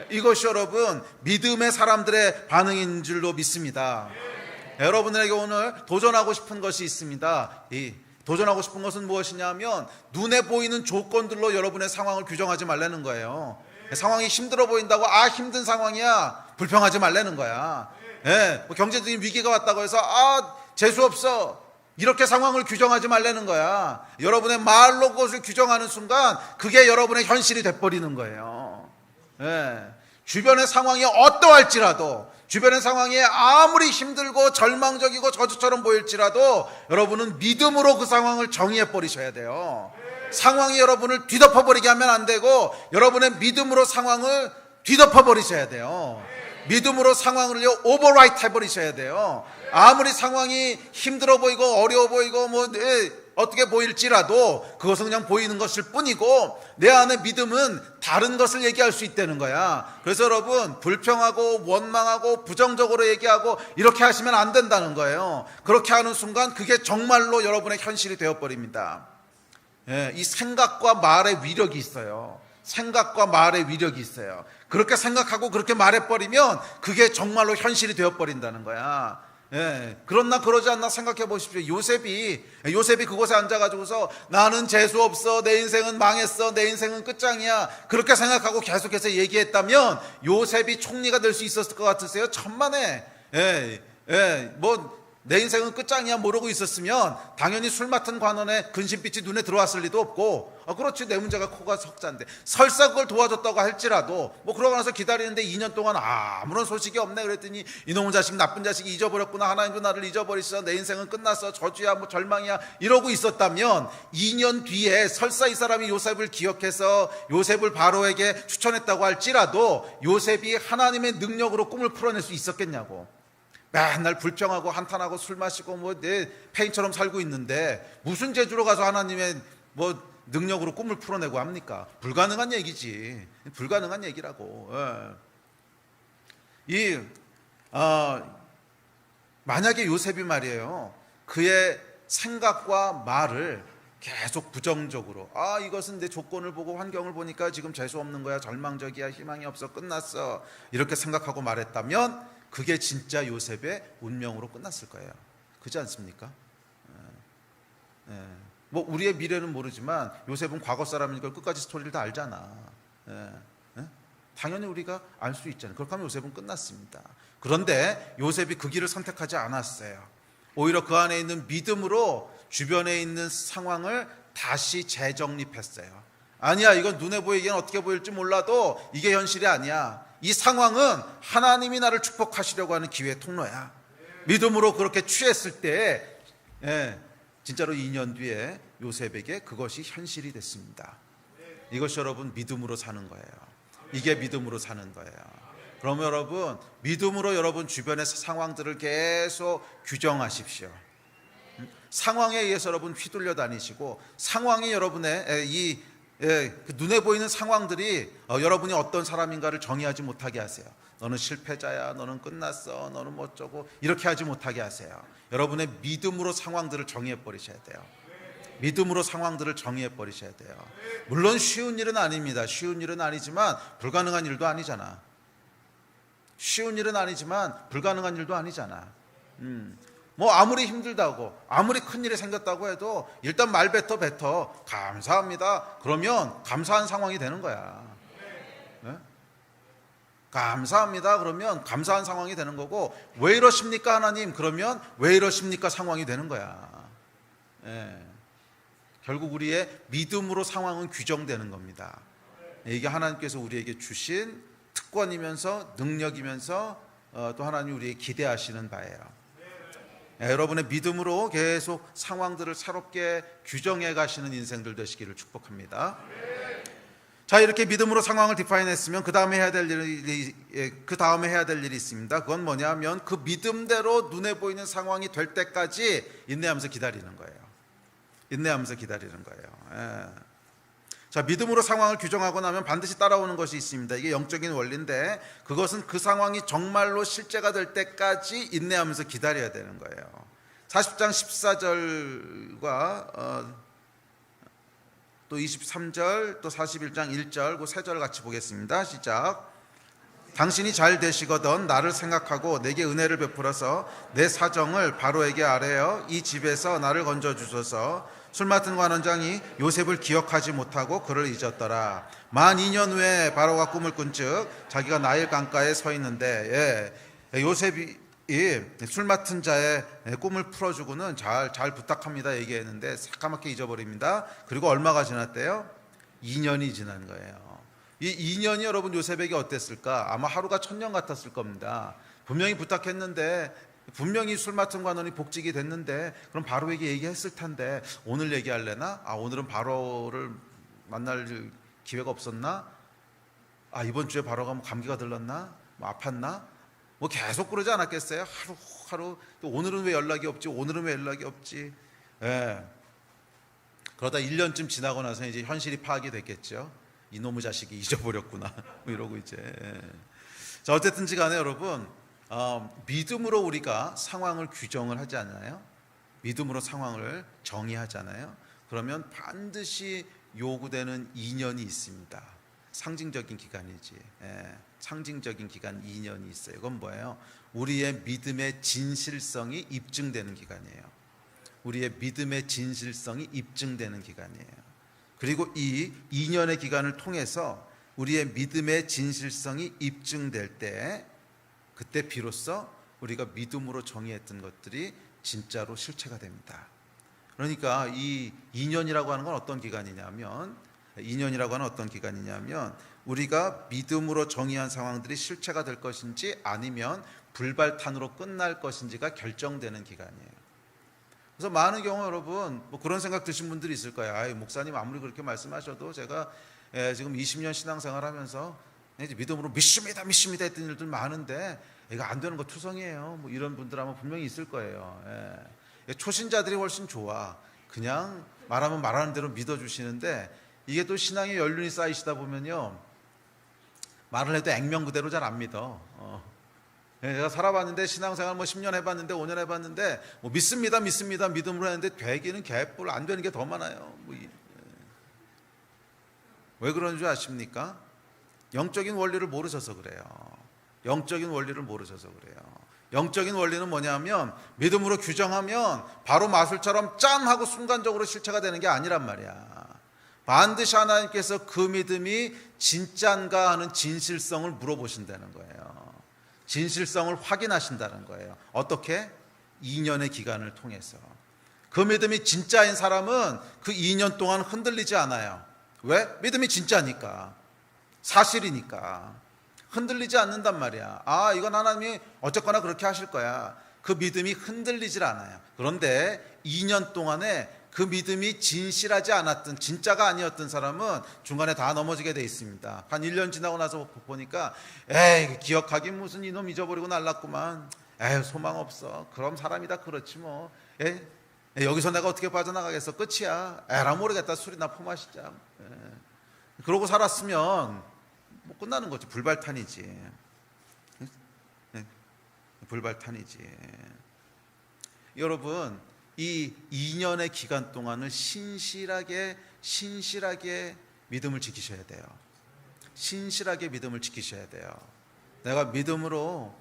이것이 여러분 믿음의 사람들의 반응인 줄로 믿습니다. 여러분들에게 오늘 도전하고 싶은 것이 있습니다. 이 도전하고 싶은 것은 무엇이냐면 눈에 보이는 조건들로 여러분의 상황을 규정하지 말라는 거예요. 상황이 힘들어 보인다고 힘든 상황이야 불평하지 말라는 거야. 뭐 경제적인 위기가 왔다고 해서 재수 없어 이렇게 상황을 규정하지 말라는 거야. 여러분의 말로 그것을 규정하는 순간 그게 여러분의 현실이 돼버리는 거예요. 주변의 상황이 어떠할지라도, 주변의 상황이 아무리 힘들고 절망적이고 저주처럼 보일지라도 여러분은 믿음으로 그 상황을 정의해 버리셔야 돼요. 상황이 여러분을 뒤덮어 버리게 하면 안 되고 여러분의 믿음으로 상황을 뒤덮어 버리셔야 돼요. 믿음으로 상황을 오버라이트 해버리셔야 돼요. 아무리 상황이 힘들어 보이고 어려워 보이고 어떻게 보일지라도 그것은 그냥 보이는 것일 뿐이고 내 안에 믿음은 다른 것을 얘기할 수 있다는 거야. 그래서 여러분 불평하고 원망하고 부정적으로 얘기하고 이렇게 하시면 안 된다는 거예요. 그렇게 하는 순간 그게 정말로 여러분의 현실이 되어버립니다. 이 생각과 말의 위력이 있어요. 생각과 말의 위력이 있어요. 그렇게 생각하고 그렇게 말해버리면 그게 정말로 현실이 되어버린다는 거야. 그렇나 그러지 않나 생각해 보십시오. 요셉이 그곳에 앉아가지고서 나는 재수 없어, 내 인생은 망했어, 내 인생은 끝장이야 그렇게 생각하고 계속해서 얘기했다면 요셉이 총리가 될 수 있었을 것 같으세요? 천만에. 내 인생은 끝장이야 모르고 있었으면 당연히 술 맡은 관원의 근심빛이 눈에 들어왔을 리도 없고 그렇지 내 문제가 코가 석자인데 설사 그걸 도와줬다고 할지라도 그러고 나서 기다리는데 2년 동안 아무런 소식이 없네 그랬더니 이놈의 자식 나쁜 자식이 잊어버렸구나 하나님도 나를 잊어버리시어 내 인생은 끝났어 저주야 절망이야 이러고 있었다면 2년 뒤에 설사 이 사람이 요셉을 기억해서 요셉을 바로에게 추천했다고 할지라도 요셉이 하나님의 능력으로 꿈을 풀어낼 수 있었겠냐고. 맨날 불평하고 한탄하고 술 마시고 내 페인처럼 살고 있는데 무슨 재주로 가서 하나님의 능력으로 꿈을 풀어내고 합니까? 불가능한 얘기지. 불가능한 얘기라고. 만약에 요셉이 말이에요 그의 생각과 말을 계속 부정적으로 이것은 내 조건을 보고 환경을 보니까 지금 재수 없는 거야 절망적이야 희망이 없어 끝났어 이렇게 생각하고 말했다면 그게 진짜 요셉의 운명으로 끝났을 거예요. 그렇지 않습니까? 우리의 미래는 모르지만 요셉은 과거 사람이니까 끝까지 스토리를 다 알잖아. 당연히 우리가 알 수 있잖아요. 그렇게 하면 요셉은 끝났습니다. 그런데 요셉이 그 길을 선택하지 않았어요. 오히려 그 안에 있는 믿음으로 주변에 있는 상황을 다시 재정립했어요. 아니야 이건 눈에 보이기엔 어떻게 보일지 몰라도 이게 현실이 아니야. 이 상황은 하나님이 나를 축복하시려고 하는 기회의 통로야. 믿음으로 그렇게 취했을 때 진짜로 2년 뒤에 요셉에게 그것이 현실이 됐습니다. 이것이 여러분 믿음으로 사는 거예요. 이게 믿음으로 사는 거예요. 그러면 여러분 믿음으로 여러분 주변의 상황들을 계속 규정하십시오. 상황에 의해서 여러분 휘둘려 다니시고 상황이 여러분의 그 눈에 보이는 상황들이 여러분이 어떤 사람인가를 정의하지 못하게 하세요. 너는 실패자야, 너는 끝났어, 너는 어쩌고 이렇게 하지 못하게 하세요. 여러분의 믿음으로 상황들을 정의해 버리셔야 돼요. 믿음으로 상황들을 정의해 버리셔야 돼요. 물론 쉬운 일은 아닙니다. 쉬운 일은 아니지만 불가능한 일도 아니잖아. 쉬운 일은 아니지만 불가능한 일도 아니잖아. 아무리 힘들다고 아무리 큰일이 생겼다고 해도 일단 말 뱉어 감사합니다 그러면 감사한 상황이 되는 거야. 감사합니다 그러면 감사한 상황이 되는 거고 왜 이러십니까 하나님 그러면 왜 이러십니까 상황이 되는 거야. 결국 우리의 믿음으로 상황은 규정되는 겁니다. 이게 하나님께서 우리에게 주신 특권이면서 능력이면서 또 하나님 우리에게 기대하시는 바예요. 여러분의 믿음으로 계속 상황들을 새롭게 규정해 가시는 인생들 되시기를 축복합니다. 자, 이렇게 믿음으로 상황을 디파인했으면 그 다음에 해야 될 일이 있습니다. 그건 뭐냐면 그 믿음대로 눈에 보이는 상황이 될 때까지 인내하면서 기다리는 거예요. 인내하면서 기다리는 거예요. 예. 자, 믿음으로 상황을 규정하고 나면 반드시 따라오는 것이 있습니다. 이게 영적인 원리인데 그것은 그 상황이 정말로 실제가 될 때까지 인내하면서 기다려야 되는 거예요. 40장 14절과 또 23절 또 41장 1절 그 세 절 같이 보겠습니다. 시작. 당신이 잘 되시거든 나를 생각하고 내게 은혜를 베풀어서 내 사정을 바로에게 아뢰어 이 집에서 나를 건져주소서. 술 맡은 관원장이 요셉을 기억하지 못하고 그를 잊었더라. 만 2년 후에 바로가 꿈을 꾼즉 자기가 나일 강가에 서 있는데 요셉이 술 맡은 자의 꿈을 풀어주고는 잘 부탁합니다 얘기했는데 새까맣게 잊어버립니다. 그리고 얼마가 지났대요? 2년이 지난 거예요. 이 2년이 여러분 요셉에게 어땠을까? 아마 하루가 1000년 같았을 겁니다. 분명히 부탁했는데 분명히 술 맡은 관원이 복직이 됐는데 그럼 바로에게 얘기했을 텐데 오늘 얘기할래나? 오늘은 바로를 만날 기회가 없었나? 이번 주에 바로가 뭐 감기가 들렀나? 뭐 아팠나? 뭐 계속 그러지 않았겠어요? 하루 또 오늘은 왜 연락이 없지? 오늘은 왜 연락이 없지? 예. 그러다 1년쯤 지나고 나서 이제 현실이 파악이 됐겠죠. 이놈의 자식이 잊어버렸구나. 뭐 이러고 이제. 자, 어쨌든지 간에 여러분 믿음으로 우리가 상황을 규정을 하지 않나요? 믿음으로 상황을 정의하잖아요. 그러면 반드시 요구되는 2년이 있습니다. 상징적인 기간이지. 상징적인 기간 2년이 있어요. 이건 뭐예요? 우리의 믿음의 진실성이 입증되는 기간이에요. 우리의 믿음의 진실성이 입증되는 기간이에요. 그리고 이 2년의 기간을 통해서 우리의 믿음의 진실성이 입증될 때 그때 비로소 우리가 믿음으로 정의했던 것들이 진짜로 실체가 됩니다. 그러니까 이 2년이라고 하는 건 어떤 기간이냐면 우리가 믿음으로 정의한 상황들이 실체가 될 것인지 아니면 불발탄으로 끝날 것인지가 결정되는 기간이에요. 그래서 많은 경우 여러분 뭐 그런 생각 드신 분들이 있을 거예요. 목사님 아무리 그렇게 말씀하셔도 제가 지금 20년 신앙생활 하면서 믿음으로 믿습니다 했던 일들 많은데 이거 안 되는 거 투성이에요. 뭐 이런 분들 아마 분명히 있을 거예요. 초신자들이 훨씬 좋아. 그냥 말하면 말하는 대로 믿어주시는데 이게 또 신앙의 연륜이 쌓이시다 보면요 말을 해도 액면 그대로 잘 안 믿어. 제가 살아봤는데 신앙생활 뭐 10년 해봤는데 5년 해봤는데 뭐 믿습니다 믿음으로 했는데 되기는 개뿔 안 되는 게 더 많아요. 왜 그런 줄 아십니까? 영적인 원리를 모르셔서 그래요. 영적인 원리는 뭐냐면 믿음으로 규정하면 바로 마술처럼 짠 하고 순간적으로 실체가 되는 게 아니란 말이야. 반드시 하나님께서 그 믿음이 진짜인가 하는 진실성을 물어보신다는 거예요. 진실성을 확인하신다는 거예요. 어떻게? 2년의 기간을 통해서. 그 믿음이 진짜인 사람은 그 2년 동안 흔들리지 않아요. 왜? 믿음이 진짜니까. 사실이니까. 흔들리지 않는단 말이야. 이건 하나님이 어쨌거나 그렇게 하실 거야. 그 믿음이 흔들리질 않아요. 그런데 2년 동안에 그 믿음이 진실하지 않았던, 진짜가 아니었던 사람은 중간에 다 넘어지게 돼 있습니다. 한 1년 지나고 나서 보니까 기억하긴 무슨 이놈 잊어버리고 날랐구만. 소망 없어. 그럼 사람이 다 그렇지 뭐. 여기서 내가 어떻게 빠져나가겠어. 끝이야. 에라 모르겠다. 술이나 퍼마시자. 그러고 살았으면 뭐 끝나는 거지. 불발탄이지. 여러분, 이 2년의 기간 동안을 신실하게 믿음을 지키셔야 돼요. 신실하게 믿음을 지키셔야 돼요. 내가 믿음으로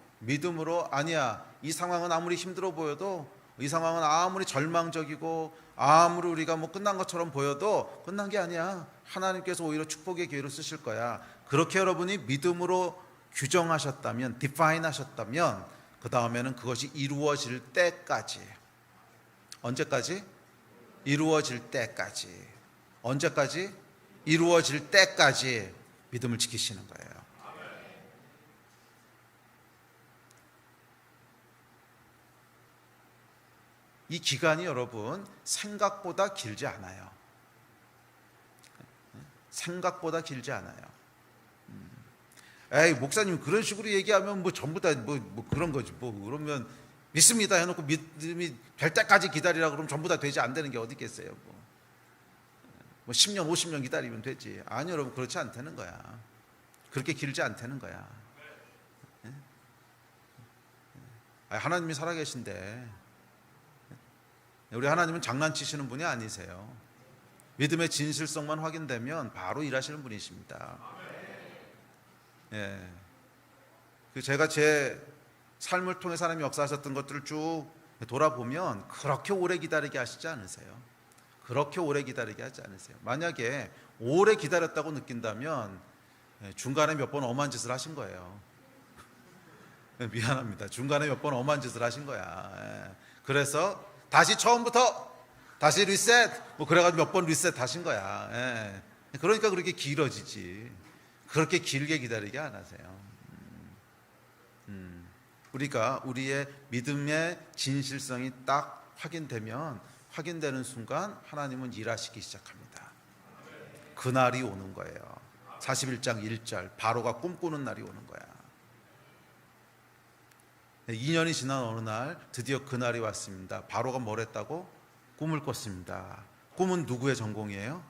아니야. 이 상황은 아무리 힘들어 보여도, 이 상황은 아무리 절망적이고 아무리 우리가 뭐 끝난 것처럼 보여도 끝난 게 아니야. 하나님께서 오히려 축복의 기회로 쓰실 거야. 그렇게 여러분이 믿음으로 규정하셨다면, 디파인하셨다면 그 다음에는 그것이 이루어질 때까지, 언제까지? 이루어질 때까지. 언제까지? 이루어질 때까지 믿음을 지키시는 거예요. 이 기간이 여러분 생각보다 길지 않아요. 생각보다 길지 않아요. 목사님 그런 식으로 얘기하면 뭐 전부 다 뭐 그런 거지. 뭐 그러면 믿습니다 해놓고 믿음이 될 때까지 기다리라 그러면 전부 다 되지 안 되는 게 어디 있겠어요. 뭐. 뭐 10년, 50년 기다리면 되지. 아니 여러분, 그렇지 않다는 거야. 그렇게 길지 않다는 거야. 하나님이 살아계신데 우리 하나님은 장난치시는 분이 아니세요. 믿음의 진실성만 확인되면 바로 일하시는 분이십니다. 예. 제가 제 삶을 통해 하나님이 역사하셨던 것들을 쭉 돌아보면 그렇게 오래 기다리게 하시지 않으세요. 그렇게 오래 기다리게 하지 않으세요. 만약에 오래 기다렸다고 느낀다면 중간에 몇 번 엄한 짓을 하신 거예요. 미안합니다. 중간에 몇 번 엄한 짓을 하신 거야. 그래서 다시 처음부터 다시 리셋 뭐 그래가지고 몇 번 리셋 하신 거야. 그러니까 그렇게 길어지지. 그렇게 길게 기다리게 안 하세요. 우리가 우리의 믿음의 진실성이 딱 확인되는 순간 하나님은 일하시기 시작합니다. 그날이 오는 거예요. 41장 1절 바로가 꿈꾸는 날이 오는 거야. 2년이 지난 어느 날 드디어 그날이 왔습니다. 바로가 뭘 했다고? 꿈을 꿨습니다. 꿈은 누구의 전공이에요?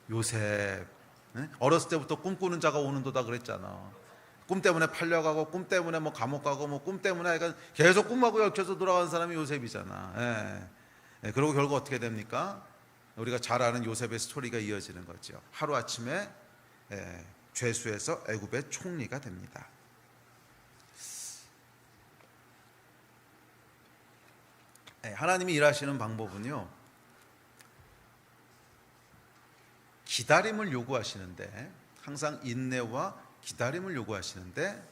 요셉. 어렸을 때부터 꿈꾸는 자가 오는도다 그랬잖아. 꿈 때문에 팔려가고 꿈 때문에 뭐 감옥 가고 뭐 꿈 때문에 계속 꿈하고 얽혀서 돌아가는 사람이 요셉이잖아. 그리고 결국 어떻게 됩니까? 우리가 잘 아는 요셉의 스토리가 이어지는 거죠. 하루아침에 죄수에서 애굽의 총리가 됩니다. 하나님이 일하시는 방법은요, 기다림을 요구하시는데, 항상 인내와 기다림을 요구하시는데,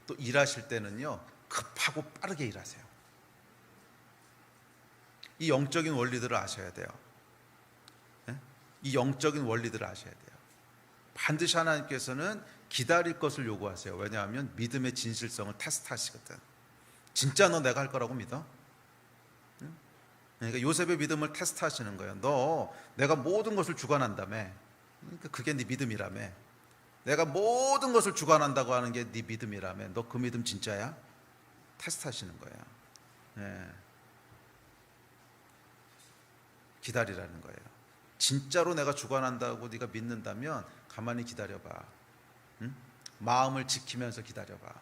또 일하실 때는요 급하고 빠르게 일하세요. 이 영적인 원리들을 아셔야 돼요. 이 영적인 원리들을 아셔야 돼요. 반드시 하나님께서는 기다릴 것을 요구하세요. 왜냐하면 믿음의 진실성을 테스트하시거든. 진짜 너 내가 할 거라고 믿어? 그러니까 요셉의 믿음을 테스트하시는 거예요. 너 내가 모든 것을 주관한다며. 그러니까 그게 네 믿음이라며. 내가 모든 것을 주관한다고 하는 게 네 믿음이라며. 너 그 믿음 진짜야? 테스트하시는 거야. 기다리라는 거예요. 진짜로 내가 주관한다고 네가 믿는다면 가만히 기다려봐. 마음을 지키면서 기다려봐.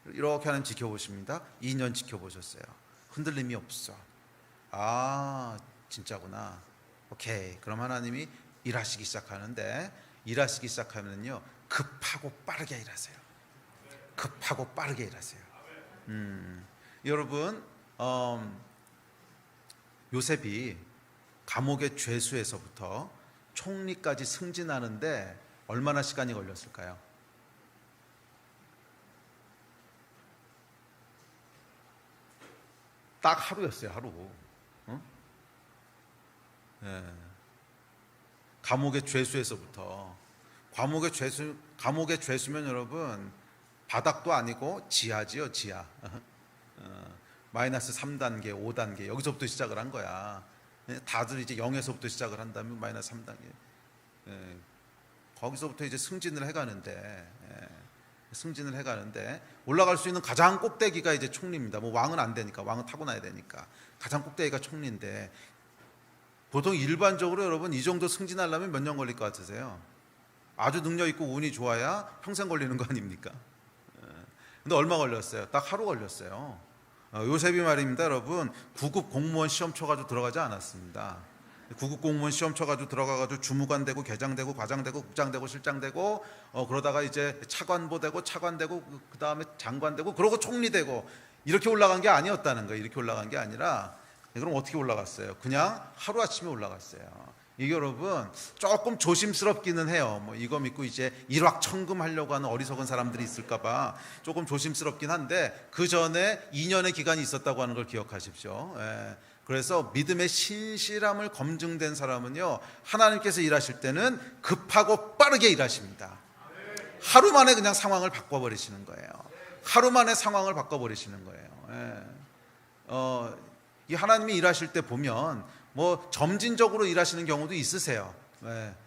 이렇게 하나님 지켜보십니다. 2년 지켜보셨어요. 흔들림이 없어. 아, 진짜구나. 오케이. 그럼 하나님이 일하시기 시작하는데, 일하시기 시작하면요 급하고 빠르게 일하세요. 급하고 빠르게 일하세요. 여러분, 요셉이 감옥의 죄수에서부터 총리까지 승진하는데 얼마나 시간이 걸렸을까요? 딱 하루였어요. 하루. 감옥의 죄수에서부터. 감옥의 죄수면 여러분 바닥도 아니고 지하지요. 지하. 마이너스 3단계 5단계 여기서부터 시작을 한 거야. 다들 이제 0에서부터 시작을 한다면 마이너스 3단계. 거기서부터 이제 승진을 해가는데 올라갈 수 있는 가장 꼭대기가 이제 총리입니다. 뭐 왕은 안 되니까, 왕은 타고나야 되니까 가장 꼭대기가 총리인데, 보통 일반적으로 여러분 이 정도 승진하려면 몇 년 걸릴 것 같으세요? 아주 능력 있고 운이 좋아야 평생 걸리는 거 아닙니까? 근데 얼마 걸렸어요? 딱 하루 걸렸어요. 요셉이 말입니다, 여러분 9급 공무원 시험 쳐가지고 들어가지 않았습니다. 9급 공무원 시험 쳐가지고 들어가가지고 주무관 되고 계장 되고 과장 되고 국장 되고 실장 되고 그러다가 이제 차관보 되고 차관 되고 그 다음에 장관 되고 그러고 총리 되고 이렇게 올라간 게 아니었다는 거예요. 이렇게 올라간 게 아니라, 그럼 어떻게 올라갔어요? 그냥 하루아침에 올라갔어요. 이게 여러분 조금 조심스럽기는 해요. 뭐 이거 믿고 이제 일확천금 하려고 하는 어리석은 사람들이 있을까봐 조금 조심스럽긴 한데, 그 전에 2년의 기간이 있었다고 하는 걸 기억하십시오. 그래서 믿음의 신실함을 검증된 사람은요 하나님께서 일하실 때는 급하고 빠르게 일하십니다. 하루 만에 그냥 상황을 바꿔버리시는 거예요. 하루 만에 상황을 바꿔버리시는 거예요. 이 하나님이 일하실 때 보면 뭐 점진적으로 일하시는 경우도 있으세요.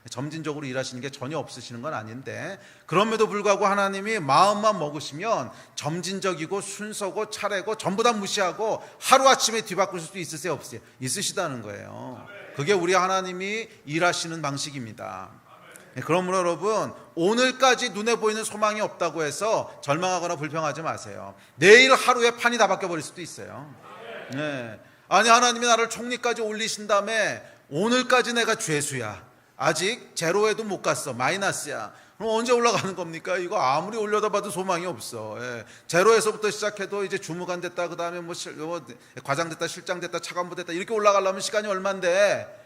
점진적으로 일하시는 게 전혀 없으시는 건 아닌데, 그럼에도 불구하고 하나님이 마음만 먹으시면 점진적이고 순서고 차례고 전부 다 무시하고 하루아침에 뒤바꾸실 수 있으세요, 없으세요? 있으시다는 거예요. 그게 우리 하나님이 일하시는 방식입니다. 그러므로 여러분, 오늘까지 눈에 보이는 소망이 없다고 해서 절망하거나 불평하지 마세요. 내일 하루에 판이 다 바뀌어버릴 수도 있어요. 아니, 하나님이 나를 총리까지 올리신 다음에 오늘까지 내가 죄수야, 아직 제로에도 못 갔어, 마이너스야. 그럼 언제 올라가는 겁니까? 이거 아무리 올려다 봐도 소망이 없어. 제로에서부터 시작해도 이제 주무관 됐다, 그 다음에 뭐 과장 됐다, 실장 됐다, 차관보 됐다, 이렇게 올라가려면 시간이 얼만데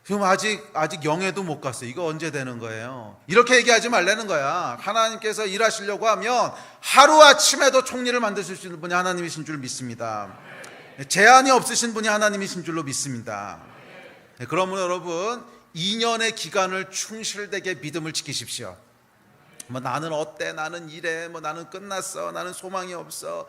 그럼 아직 0에도 못 갔어. 이거 언제 되는 거예요? 이렇게 얘기하지 말라는 거야. 하나님께서 일하시려고 하면 하루아침에도 총리를 만드실 수 있는 분이 하나님이신 줄 믿습니다. 제한이 없으신 분이 하나님이신 줄로 믿습니다. 그러므로 여러분, 2년의 기간을 충실되게 믿음을 지키십시오. 뭐 나는 어때? 나는 이래? 뭐 나는 끝났어? 나는 소망이 없어?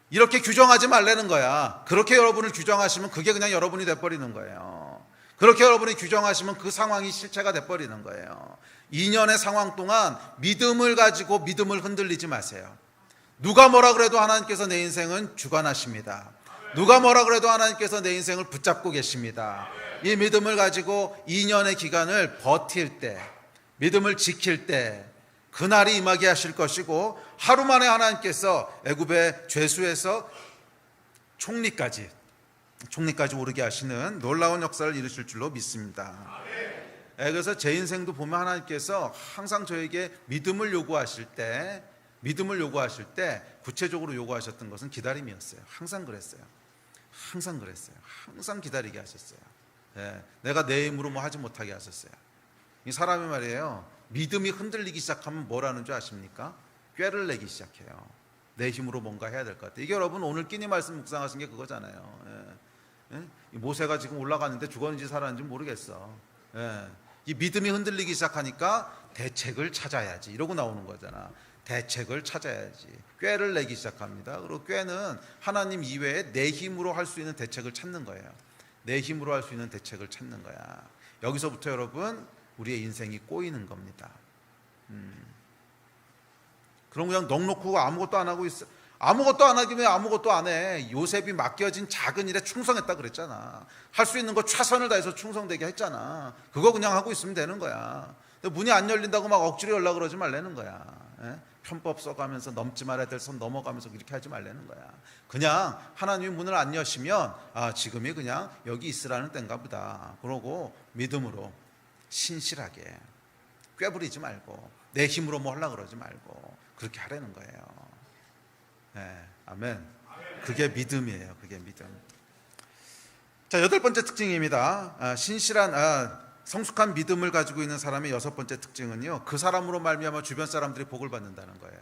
이렇게 규정하지 말라는 거야. 그렇게 여러분을 규정하시면 그게 그냥 여러분이 돼버리는 거예요. 그렇게 여러분이 규정하시면 그 상황이 실체가 돼버리는 거예요. 2년의 상황 동안 믿음을 가지고 믿음을 흔들리지 마세요. 누가 뭐라 그래도 하나님께서 내 인생은 주관하십니다. 누가 뭐라 그래도 하나님께서 내 인생을 붙잡고 계십니다. 이 믿음을 가지고 2년의 기간을 버틸 때, 믿음을 지킬 때 그날이 임하게 하실 것이고, 하루 만에 하나님께서 애굽의 죄수에서 총리까지 오르게 하시는 놀라운 역사를 이루실 줄로 믿습니다. 그래서 제 인생도 보면 하나님께서 항상 저에게 믿음을 요구하실 때 구체적으로 요구하셨던 것은 기다림이었어요. 항상 그랬어요. 항상 기다리게 하셨어요. 내가 내 힘으로 뭐 하지 못하게 하셨어요. 이 사람이 말이에요, 믿음이 흔들리기 시작하면 뭘 하는 줄 아십니까? 꾀를 내기 시작해요. 내 힘으로 뭔가 해야 될 것 같아요. 이게 여러분 오늘 끼니 말씀 묵상하신 게 그거잖아요. 모세가 지금 올라갔는데 죽었는지 살았는지 모르겠어. 이 믿음이 흔들리기 시작하니까 대책을 찾아야지 이러고 나오는 거잖아. 대책을 찾아야지. 꾀를 내기 시작합니다. 그리고 꾀는 하나님 이외에 내 힘으로 할 수 있는 대책을 찾는 거예요. 내 힘으로 할 수 있는 대책을 찾는 거야. 여기서부터 여러분, 우리의 인생이 꼬이는 겁니다. 그럼 그냥 넋놓고 아무것도 안 하고 있어. 아무것도 안 하기 왜 아무것도 안 해? 요셉이 맡겨진 작은 일에 충성했다 그랬잖아. 할 수 있는 거 최선을 다해서 충성되게 했잖아. 그거 그냥 하고 있으면 되는 거야. 문이 안 열린다고 막 억지로 열라 그러지 말라는 거야. 편법 써가면서 넘지 말아야 될 선 넘어가면서 이렇게 하지 말라는 거야. 그냥 하나님이 문을 안 여시면 지금이 그냥 여기 있으라는 때인가 보다. 그러고 믿음으로 신실하게 꾀부리지 말고 내 힘으로 뭐 하려고 그러지 말고 그렇게 하라는 거예요. 아멘. 그게 믿음이에요. 그게 믿음. 자, 8번째 특징입니다. 신실한 성숙한 믿음을 가지고 있는 사람의 6번째 특징은요, 그 사람으로 말미암아 주변 사람들이 복을 받는다는 거예요.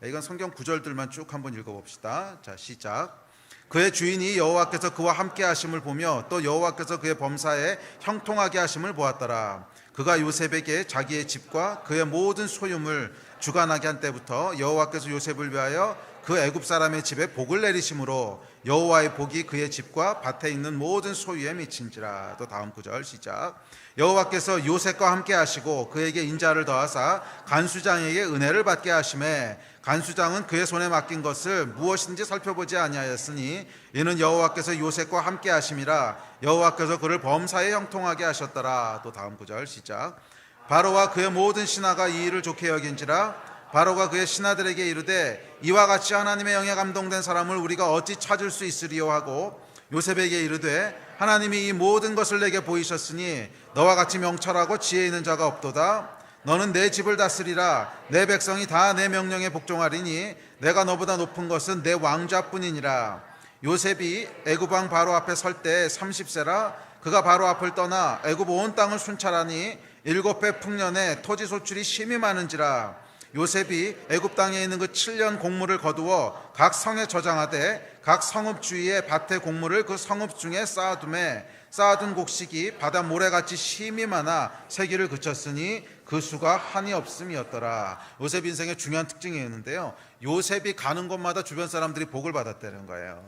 이건 성경 구절들만 쭉 한번 읽어봅시다. 자, 시작. 그의 주인이 여호와께서 그와 함께 하심을 보며 또 여호와께서 그의 범사에 형통하게 하심을 보았더라. 그가 요셉에게 자기의 집과 그의 모든 소유물 주관하게 한 때부터 여호와께서 요셉을 위하여 그 애굽 사람의 집에 복을 내리심으로 여호와의 복이 그의 집과 밭에 있는 모든 소유에 미친지라. 또 다음 구절 시작. 여호와께서 요셉과 함께 하시고 그에게 인자를 더하사 간수장에게 은혜를 받게 하시매 간수장은 그의 손에 맡긴 것을 무엇인지 살펴보지 아니하였으니 이는 여호와께서 요셉과 함께 하심이라. 여호와께서 그를 범사에 형통하게 하셨더라. 또 다음 구절 시작. 바로와 그의 모든 신하가 이 일을 좋게 여긴지라. 바로가 그의 신하들에게 이르되 이와 같이 하나님의 영에 감동된 사람을 우리가 어찌 찾을 수 있으리요 하고 요셉에게 이르되 하나님이 이 모든 것을 내게 보이셨으니 너와 같이 명철하고 지혜 있는 자가 없도다. 너는 내 집을 다스리라. 내 백성이 다 내 명령에 복종하리니 내가 너보다 높은 것은 내 왕자뿐이니라. 요셉이 애굽 왕 바로 앞에 설 때 30세라. 그가 바로 앞을 떠나 애굽 온 땅을 순찰하니 7배 풍년에 토지 소출이 심히 많은지라. 요셉이 애굽 땅에 있는 그 7년 곡물을 거두어 각 성에 저장하되 각 성읍 주위에 밭의 곡물을 그 성읍 중에 쌓아두매 쌓아둔 곡식이 바다 모래같이 심이 많아 세기를 그쳤으니 그 수가 한이 없음이었더라. 요셉 인생의 중요한 특징이 있는데요, 요셉이 가는 곳마다 주변 사람들이 복을 받았다는 거예요.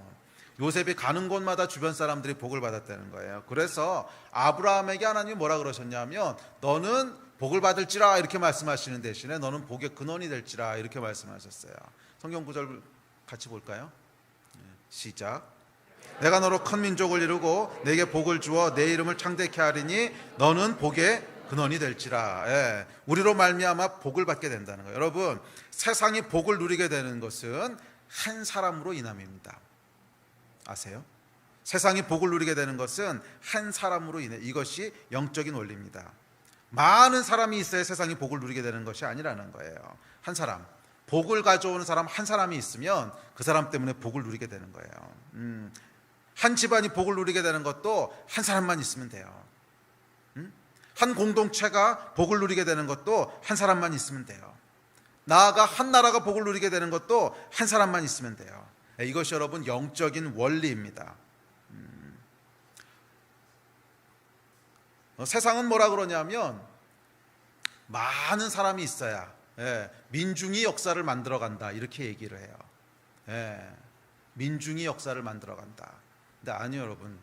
요셉이 가는 곳마다 주변 사람들이 복을 받았다는 거예요. 그래서 아브라함에게 하나님이 뭐라 그러셨냐면 너는 복을 받을지라 이렇게 말씀하시는 대신에 너는 복의 근원이 될지라 이렇게 말씀하셨어요. 성경 구절 같이 볼까요? 시작. 내가 너로 큰 민족을 이루고 내게 복을 주어 내 이름을 창대케 하리니 너는 복의 근원이 될지라. 예. 우리로 말미암아 복을 받게 된다는 거예요. 여러분, 세상이 복을 누리게 되는 것은 한 사람으로 인함입니다. 아세요? 세상이 복을 누리게 되는 것은 한 사람으로 인해. 이것이 영적인 원리입니다. 많은 사람이 있어야 세상이 복을 누리게 되는 것이 아니라는 거예요. 한 사람, 복을 가져오는 사람 한 사람이 있으면 그 사람 때문에 복을 누리게 되는 거예요. 한 집안이 복을 누리게 되는 것도 한 사람만 있으면 돼요. 한 공동체가 복을 누리게 되는 것도 한 사람만 있으면 돼요. 나아가 한 나라가 복을 누리게 되는 것도 한 사람만 있으면 돼요. 이것이 여러분 영적인 원리입니다. 세상은 뭐라 그러냐면 많은 사람이 있어야 민중이 역사를 만들어간다 이렇게 얘기를 해요. 민중이 역사를 만들어간다. 근데 아니요 여러분,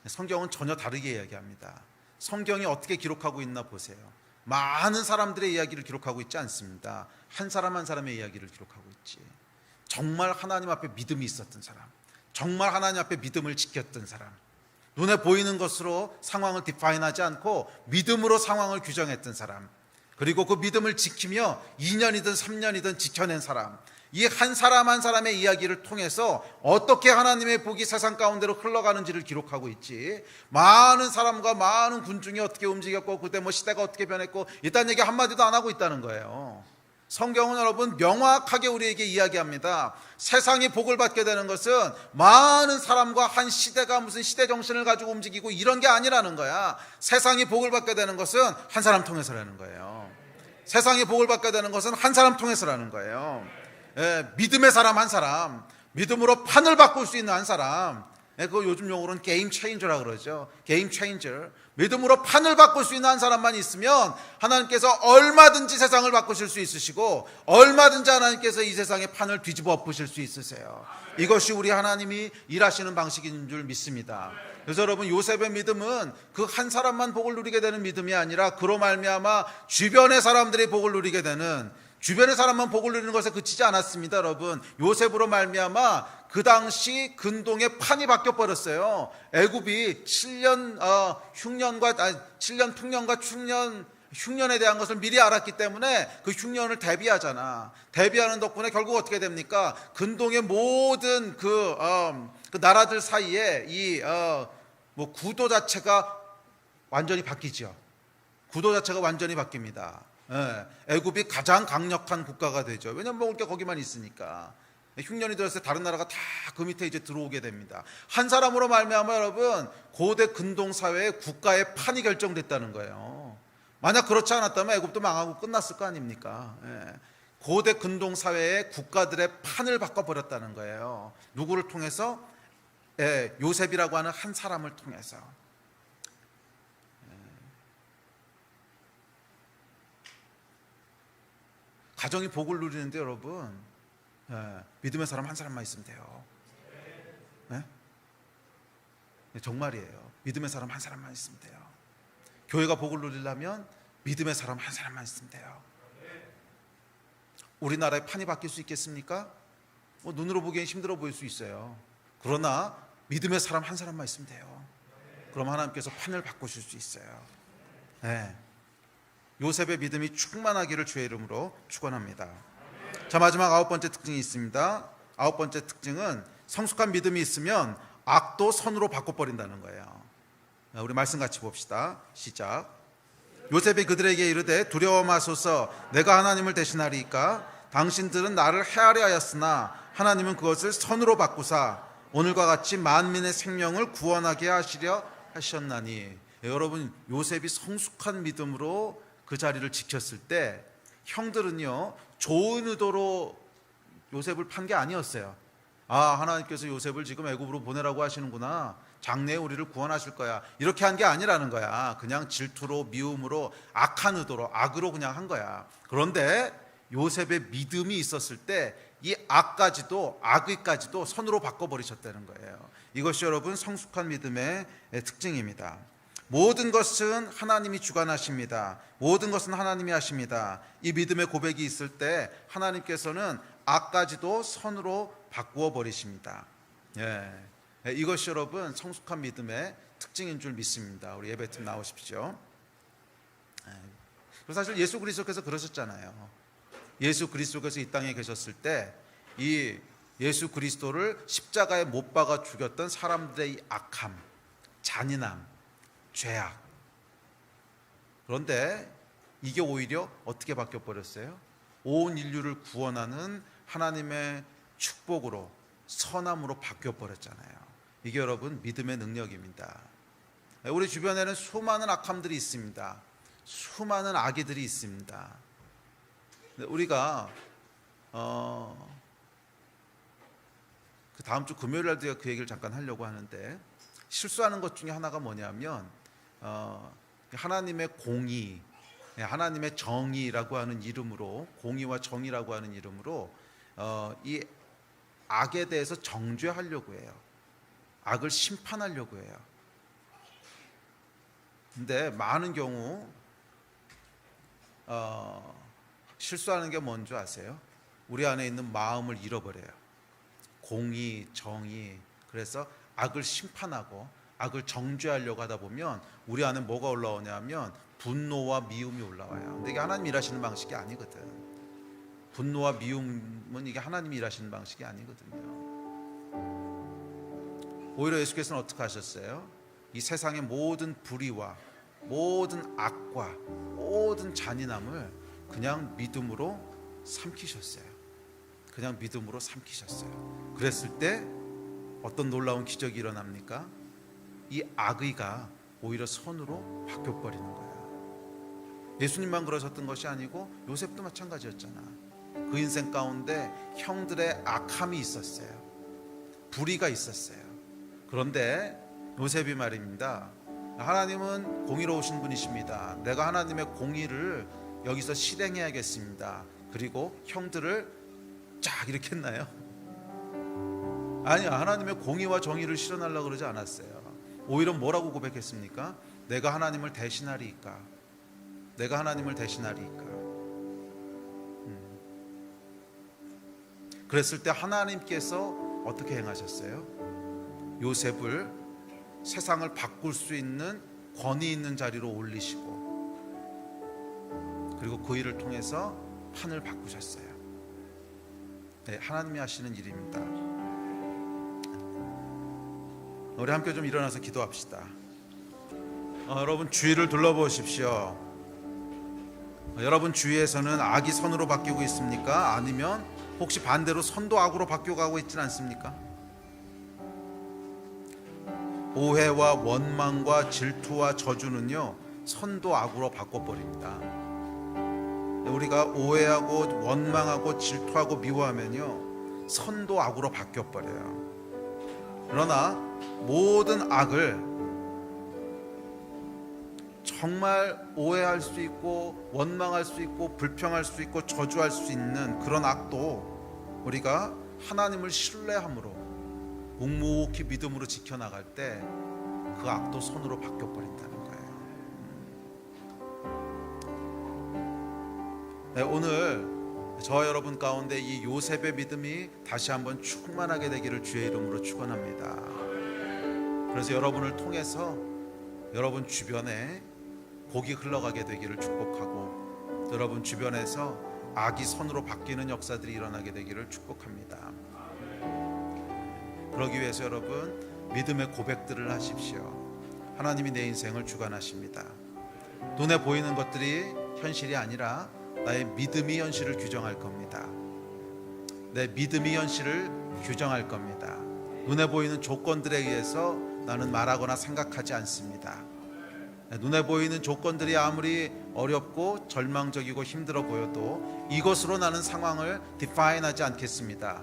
성경은 전혀 다르게 이야기합니다. 성경이 어떻게 기록하고 있나 보세요. 많은 사람들의 이야기를 기록하고 있지 않습니다. 한 사람 한 사람의 이야기를 기록하고 있지. 정말 하나님 앞에 믿음이 있었던 사람, 정말 하나님 앞에 믿음을 지켰던 사람, 눈에 보이는 것으로 상황을 디파인하지 않고 믿음으로 상황을 규정했던 사람, 그리고 그 믿음을 지키며 2년이든 3년이든 지켜낸 사람, 이 한 사람 한 사람의 이야기를 통해서 어떻게 하나님의 복이 세상 가운데로 흘러가는지를 기록하고 있지. 많은 사람과 많은 군중이 어떻게 움직였고 그때 뭐 시대가 어떻게 변했고 이딴 얘기 한마디도 안 하고 있다는 거예요. 성경은 여러분 명확하게 우리에게 이야기합니다. 세상이 복을 받게 되는 것은 많은 사람과 한 시대가 무슨 시대 정신을 가지고 움직이고 이런 게 아니라는 거야. 세상이 복을 받게 되는 것은 한 사람 통해서라는 거예요. 세상이 복을 받게 되는 것은 한 사람 통해서라는 거예요. 믿음의 사람 한 사람, 믿음으로 판을 바꿀 수 있는 한 사람, 그거 요즘 용어로는 게임 체인저라 그러죠. 게임 체인저. 믿음으로 판을 바꿀 수 있는 한 사람만 있으면 하나님께서 얼마든지 세상을 바꾸실 수 있으시고 얼마든지 하나님께서 이 세상의 판을 뒤집어 엎으실 수 있으세요. 이것이 우리 하나님이 일하시는 방식인 줄 믿습니다. 그래서 여러분, 요셉의 믿음은 그 한 사람만 복을 누리게 되는 믿음이 아니라 그로 말미암아 주변의 사람들이 복을 누리게 되는, 주변의 사람만 복을 누리는 것에 그치지 않았습니다. 여러분, 요셉으로 말미암아 그 당시 근동의 판이 바뀌어 버렸어요. 애굽이 7년 풍년과 흉년에 대한 것을 미리 알았기 때문에 그 흉년을 대비하잖아. 대비하는 덕분에 결국 어떻게 됩니까? 근동의 모든 그 나라들 사이에 이 구도 자체가 완전히 바뀌죠. 구도 자체가 완전히 바뀝니다. 애굽이 가장 강력한 국가가 되죠. 왜냐하면 먹을 게 거기만 있으니까. 흉년이 들었을 때 다른 나라가 다 그 밑에 이제 들어오게 됩니다. 한 사람으로 말미암아 여러분, 고대 근동 사회의 국가의 판이 결정됐다는 거예요. 만약 그렇지 않았다면 애굽도 망하고 끝났을 거 아닙니까? 고대 근동 사회의 국가들의 판을 바꿔버렸다는 거예요. 누구를 통해서? 요셉이라고 하는 한 사람을 통해서. 가정이 복을 누리는데 여러분, 믿음의 사람 한 사람만 있으면 돼요. 정말이에요. 믿음의 사람 한 사람만 있으면 돼요. 교회가 복을 누리려면 믿음의 사람 한 사람만 있으면 돼요. 우리나라의 판이 바뀔 수 있겠습니까? 눈으로 보기엔 힘들어 보일 수 있어요. 그러나 믿음의 사람 한 사람만 있으면 돼요. 그럼 하나님께서 판을 바꾸실 수 있어요. 요셉의 믿음이 충만하기를 주의 이름으로 축원합니다. 자, 마지막 9번째 특징이 있습니다. 9번째 특징은 성숙한 믿음이 있으면 악도 선으로 바꿔버린다는 거예요. 우리 말씀 같이 봅시다. 시작. 요셉이 그들에게 이르되 두려워 마소서, 내가 하나님을 대신하리이까? 당신들은 나를 해하려 하였으나 하나님은 그것을 선으로 바꾸사 오늘과 같이 만민의 생명을 구원하게 하시려 하셨나니. 여러분, 요셉이 성숙한 믿음으로 그 자리를 지켰을 때 형들은요, 좋은 의도로 요셉을 판 게 아니었어요. 하나님께서 요셉을 지금 애굽으로 보내라고 하시는구나, 장래에 우리를 구원하실 거야, 이렇게 한 게 아니라는 거야. 그냥 질투로, 미움으로, 악한 의도로, 악으로 그냥 한 거야. 그런데 요셉의 믿음이 있었을 때 이 악의까지도 선으로 바꿔버리셨다는 거예요. 이것이 여러분 성숙한 믿음의 특징입니다. 모든 것은 하나님이 주관하십니다. 모든 것은 하나님이 하십니다. 이 믿음의 고백이 있을 때 하나님께서는 악까지도 선으로 바꾸어 버리십니다. 이것이 여러분 성숙한 믿음의 특징인 줄 믿습니다. 우리 예배팀 나오십시오. 사실 예수 그리스도께서 그러셨잖아요. 예수 그리스도께서 이 땅에 계셨을 때 이 예수 그리스도를 십자가에 못 박아 죽였던 사람들의 이 악함, 잔인함, 죄악, 그런데 이게 오히려 어떻게 바뀌어 버렸어요? 온 인류를 구원하는 하나님의 축복으로, 선함으로 바뀌어 버렸잖아요. 이게 여러분 믿음의 능력입니다. 우리 주변에는 수많은 악함들이 있습니다. 수많은 악의들이 있습니다. 우리가 그 다음 주 금요일 날 제가 그 얘기를 잠깐 하려고 하는데, 실수하는 것 중에 하나가 뭐냐면 하나님의 공의, 하나님의 정의라고 하는 이름으로, 공의와 정의라고 하는 이름으로 이 악에 대해서 정죄하려고 해요. 악을 심판하려고 해요. 근데 많은 경우 실수하는 게 뭔지 아세요? 우리 안에 있는 마음을 잃어버려요. 공의, 정의, 그래서 악을 심판하고 악을 정죄하려고 하다 보면 우리 안에 뭐가 올라오냐면 분노와 미움이 올라와요. 근데 이게 하나님이 일하시는 방식이 아니거든. 분노와 미움은 이게 하나님이 일하시는 방식이 아니거든요. 오히려 예수께서는 어떻게 하셨어요? 이 세상의 모든 불의와 모든 악과 모든 잔인함을 그냥 믿음으로 삼키셨어요. 그냥 믿음으로 삼키셨어요. 그랬을 때 어떤 놀라운 기적이 일어납니까? 이 악의가 오히려 선으로 바뀌어버리는 거예요. 예수님만 그러셨던 것이 아니고 요셉도 마찬가지였잖아. 그 인생 가운데 형들의 악함이 있었어요. 불의가 있었어요. 그런데 요셉이 말입니다. 하나님은 공의로우신 분이십니다. 내가 하나님의 공의를 여기서 실행해야겠습니다. 그리고 형들을 쫙 이렇게 했나요? 아니요. 하나님의 공의와 정의를 실현하려고 그러지 않았어요. 오히려 뭐라고 고백했습니까? 내가 하나님을 대신하리이까. 내가 하나님을 대신하리이까. 그랬을 때 하나님께서 어떻게 행하셨어요? 요셉을 세상을 바꿀 수 있는 권위 있는 자리로 올리시고, 그리고 그 일을 통해서 판을 바꾸셨어요. 네, 하나님이 하시는 일입니다. 우리 함께 좀 일어나서 기도합시다. 여러분 주위를 둘러보십시오. 여러분 주위에서는 악이 선으로 바뀌고 있습니까? 아니면 혹시 반대로 선도 악으로 바뀌어가고 있지는 않습니까? 오해와 원망과 질투와 저주는요, 선도 악으로 바꿔버립니다. 우리가 오해하고 원망하고 질투하고 미워하면요, 선도 악으로 바뀌어버려요. 그러나 모든 악을 정말 오해할 수 있고 원망할 수 있고 불평할 수 있고 저주할 수 있는 그런 악도 우리가 하나님을 신뢰함으로 묵묵히 믿음으로 지켜나갈 때 그 악도 선으로 바뀌어버린다는 거예요. 네, 오늘 저와 여러분 가운데 이 요셉의 믿음이 다시 한번 충만하게 되기를 주의 이름으로 축원합니다. 그래서 여러분을 통해서 여러분 주변에 복이 흘러가게 되기를 축복하고, 여러분 주변에서 악이 선으로 바뀌는 역사들이 일어나게 되기를 축복합니다. 그러기 위해서 여러분 믿음의 고백들을 하십시오. 하나님이 내 인생을 주관하십니다. 눈에 보이는 것들이 현실이 아니라 나의 믿음이 현실을 규정할 겁니다. 내 믿음이 현실을 규정할 겁니다. 눈에 보이는 조건들에 의해서 나는 말하거나 생각하지 않습니다. 눈에 보이는 조건들이 아무리 어렵고 절망적이고 힘들어 보여도 이것으로 나는 상황을 디파인하지 않겠습니다.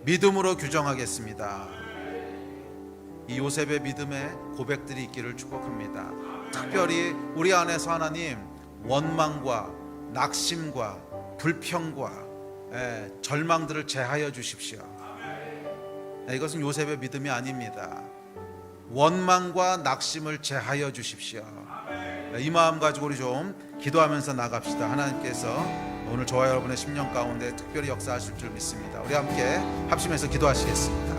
믿음으로 규정하겠습니다. 이 요셉의 믿음의 고백들이 있기를 축복합니다. 특별히 우리 안에서 하나님 원망과 낙심과 불평과 절망들을 제하여 주십시오. 이것은 요셉의 믿음이 아닙니다. 원망과 낙심을 제하여 주십시오. 이 마음 가지고 우리 좀 기도하면서 나갑시다. 하나님께서 오늘 저와 여러분의 심령 가운데 특별히 역사하실 줄 믿습니다. 우리 함께 합심해서 기도하시겠습니다.